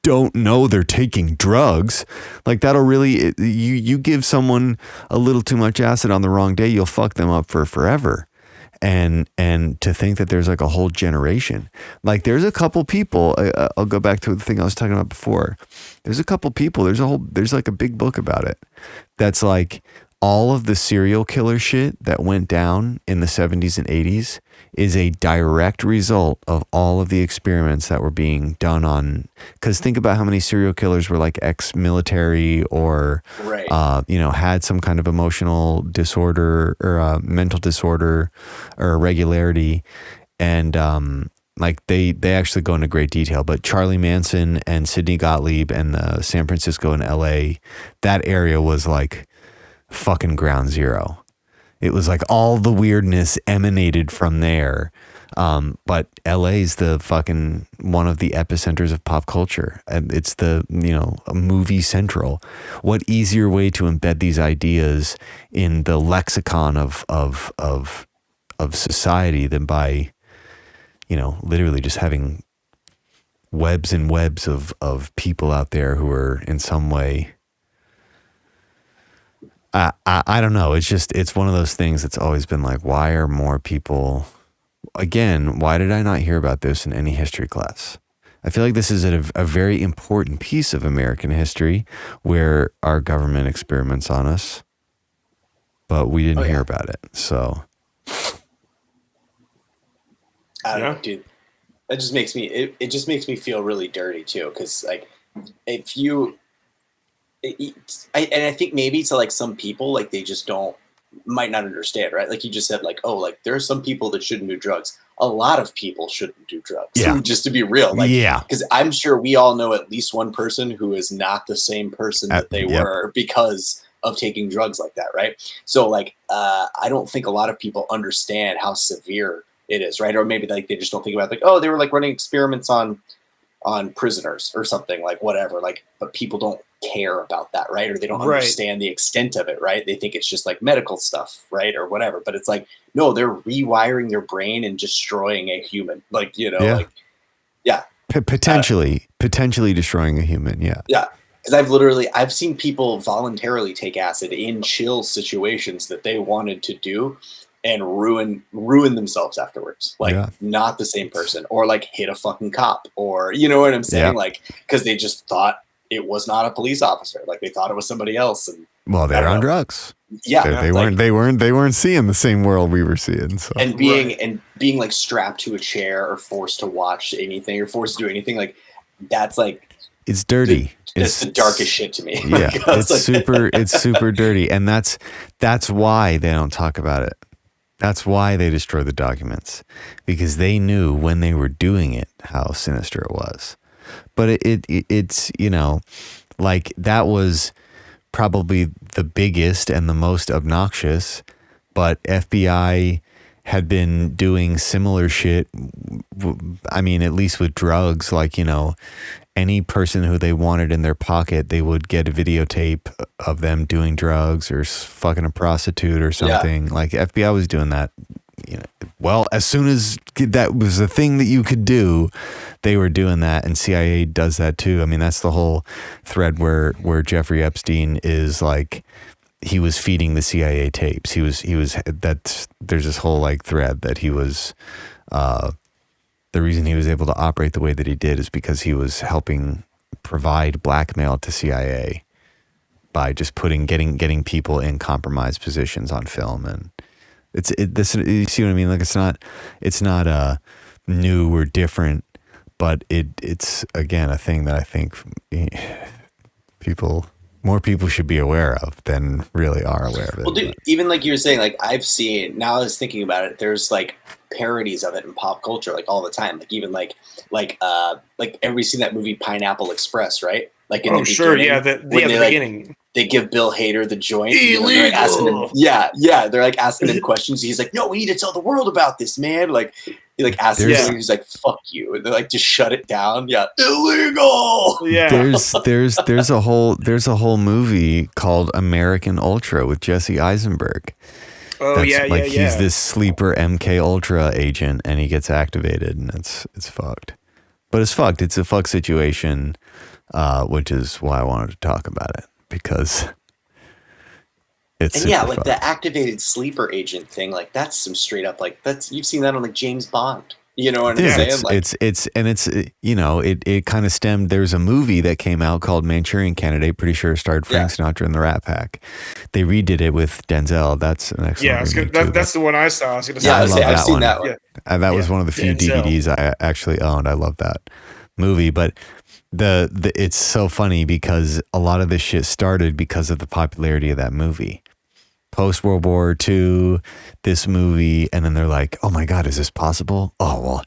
don't know they're taking drugs. Like, that'll really, you give someone a little too much acid on the wrong day, you'll fuck them up for forever. And to think that there's like a whole generation, like there's a couple people, I'll go back to the thing I was talking about before. There's a couple people, there's like a big book about it. That's like all of the serial killer shit that went down in the 70s and 80s is a direct result of all of the experiments that were being done on, because think about how many serial killers were like ex-military or, right. Had some kind of emotional disorder or mental disorder or irregularity. And like they actually go into great detail, but Charlie Manson and Sidney Gottlieb and San Francisco and LA, that area was like fucking ground zero. It was like all the weirdness emanated from there. But LA's the fucking one of the epicenters of pop culture. And it's the, movie central. What easier way to embed these ideas in the lexicon of society than by, literally just having webs and webs of people out there who are in some way, I don't know. It's one of those things that's always been like, why are more people, again, why did I not hear about this in any history class? I feel like this is a very important piece of American history where our government experiments on us, but we didn't hear about it. So I don't know, dude. That just makes me, it just makes me feel really dirty too. Cause like if you, I think maybe to like some people, like they just might not understand, right? Like you just said, like, oh, like there are some people that shouldn't do drugs. A lot of people shouldn't do drugs. Yeah. Just to be real. Like, yeah. Because I'm sure we all know at least one person who is not the same person that they were because of taking drugs like that, right? So like, I don't think a lot of people understand how severe it is, right? Or maybe like they just don't think about like, oh, they were like running experiments on prisoners or something, like whatever, like, but people don't care about that, right? Or they don't understand the extent of it, right? They think it's just like medical stuff, right? Or whatever, but it's like, no, they're rewiring their brain and destroying a human, like, potentially destroying a human. Yeah. Because I've seen people voluntarily take acid in chill situations that they wanted to do and ruin themselves afterwards. Like not the same person, or like hit a fucking cop, or you know what I'm saying? Yeah. Like, because they just thought it was not a police officer. Like they thought it was somebody else. And well, they're on drugs. Yeah. They weren't seeing the same world we were seeing. So. And being like strapped to a chair or forced to watch anything or forced to do anything, like that's like, it's dirty. It's the darkest shit to me. Yeah. It's super dirty. And that's why they don't talk about it. That's why they destroy the documents, because they knew when they were doing it how sinister it was. But it's like that was probably the biggest and the most obnoxious, but FBI had been doing similar shit. I mean, at least with drugs, like, any person who they wanted in their pocket, they would get a videotape of them doing drugs or fucking a prostitute or something. Yeah. Like FBI was doing that. Well, as soon as that was a thing that you could do, they were doing that, and CIA does that too. I mean, that's the whole thread where Jeffrey Epstein is like, he was feeding the CIA tapes. There's this whole like thread that he was, the reason he was able to operate the way that he did is because he was helping provide blackmail to CIA by just getting people in compromised positions on film. And you see what I mean? Like it's not new or different, but it's again a thing that I think people more people should be aware of than really are aware of it. Well, dude, even like you were saying, like I've seen, now I was thinking about it, there's like parodies of it in pop culture, like all the time. Like even like everybody's seen that movie Pineapple Express, right? Like in the sure, beginning, yeah, the beginning. They give Bill Hader the joint. Illegal. They're like asking him, they're like asking him questions. He's like, no, we need to tell the world about this, man. Like he like asks him something, he's like, fuck you. And they're like, just shut it down. Yeah. Illegal. Yeah. There's a whole movie called American Ultra with Jesse Eisenberg. Oh, He's this sleeper MKUltra agent and he gets activated and it's fucked. But it's fucked. It's a fuck situation, which is why I wanted to talk about it. Because it's like the activated sleeper agent thing, like that's some straight up like that's you've seen that on like James Bond. You know what I'm saying? It kind of stemmed. There's a movie that came out called Manchurian Candidate. Pretty sure it starred Frank Sinatra and the Rat Pack. They redid it with Denzel. That's an excellent movie. That's the one I saw. I was gonna say. I love I've seen one. that one. That was one of the few Denzel. DVDs I actually owned. I love that movie, but. It's so funny because a lot of this shit started because of the popularity of that movie. Post World War II, this movie, and then they're like, oh my God, is this possible? Oh, well,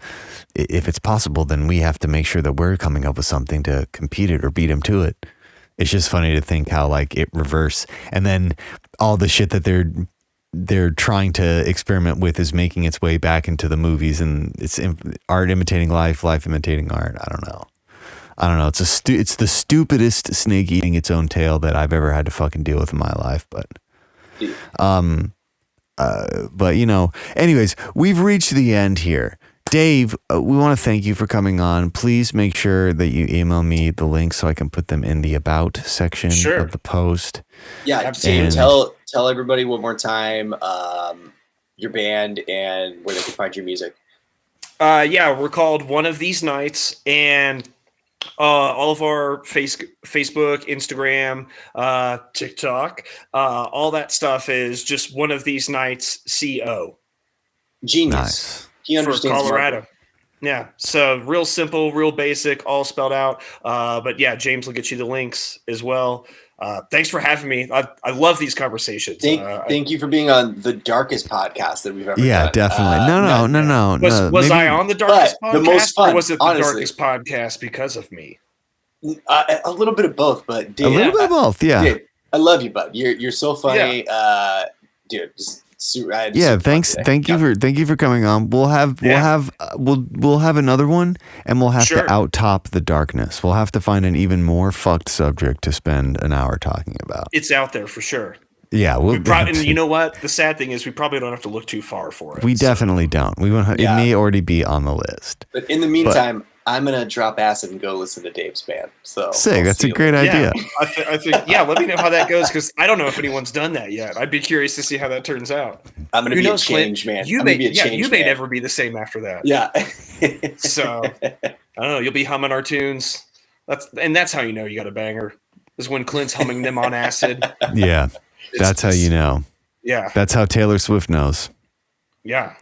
if it's possible, then we have to make sure that we're coming up with something to compete it or beat them to it. It's just funny to think how like it reverse. And then all the shit that they're trying to experiment with is making its way back into the movies, and it's art imitating life, life imitating art. I don't know. It's the stupidest snake eating its own tail that I've ever had to fucking deal with in my life. But anyways, we've reached the end here. Dave, we want to thank you for coming on. Please make sure that you email me the links so I can put them in the about section of the post. Yeah, tell everybody one more time your band and where they can find your music. We're called One of These Nights, and all of our Facebook, Instagram, TikTok, all that stuff is just One of These Nights CO. Genius. Nice. He understands for Colorado. market. Yeah. So real simple, real basic, all spelled out. But yeah, James will get you the links as well. Thanks for having me. I love these conversations. Thank you for being on the darkest podcast that we've ever done. Yeah, definitely. No. Was I on the darkest podcast? The most fun, or was it the honestly. darkest podcast because of me? A little bit of both, but dude, A little bit of both, yeah. Dude, I love you, bud. You're so funny, dude. Thanks. Thank you for coming on. We'll have another one, and we'll have to out-top the darkness. We'll have to find an even more fucked subject to spend an hour talking about. It's out there for sure. Yeah, and you know what? The sad thing is, we probably don't have to look too far for it. We definitely don't. It may already be on the list. But in the meantime, I'm gonna drop acid and go listen to Dave's band. So sick. That's a great idea. I think. Let me know how that goes, because I don't know if anyone's done that yet. I'd be curious to see how that turns out. I'm gonna be a change man. You may never be the same after that. Yeah. So I don't know. You'll be humming our tunes. That's how you know you got a banger. Is when Clint's humming them on acid. Yeah, that's how you know. Yeah, that's how Taylor Swift knows. Yeah,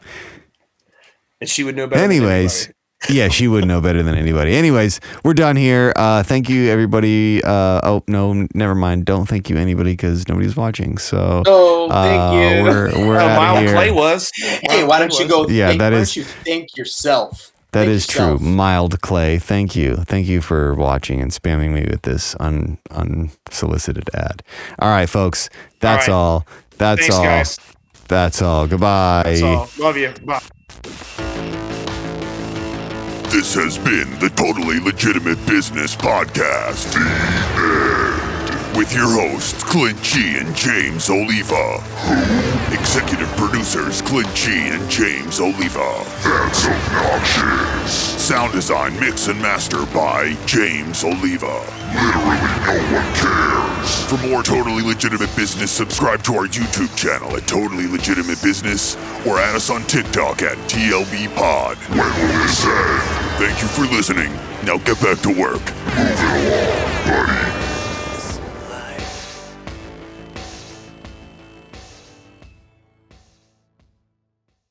and she would know better. Anyways. Yeah, she would know better than anybody. Anyways, we're done here. Thank you, everybody. Oh, no, never mind. Don't thank you, anybody, because nobody's watching. So, thank you. We're out of here. Clay was. Hey, why don't you go? Yeah, why don't you thank yourself? That is true. Mild Clay. Thank you. Thank you for watching and spamming me with this unsolicited ad. All right, folks. That's all. Thanks, guys. That's all. Goodbye. That's all. Love you. Bye. This has been the Totally Legitimate Business Podcast. The end. With your hosts, Clint G and James Oliva. Executive producers, Clint G and James Oliva. That's obnoxious. Sound design, mix, and master by James Oliva. Literally no one cares. For more Totally Legitimate Business, subscribe to our YouTube channel at Totally Legitimate Business or add us on TikTok at TLB Pod. When will this end? Thank you for listening. Now get back to work. Moving along,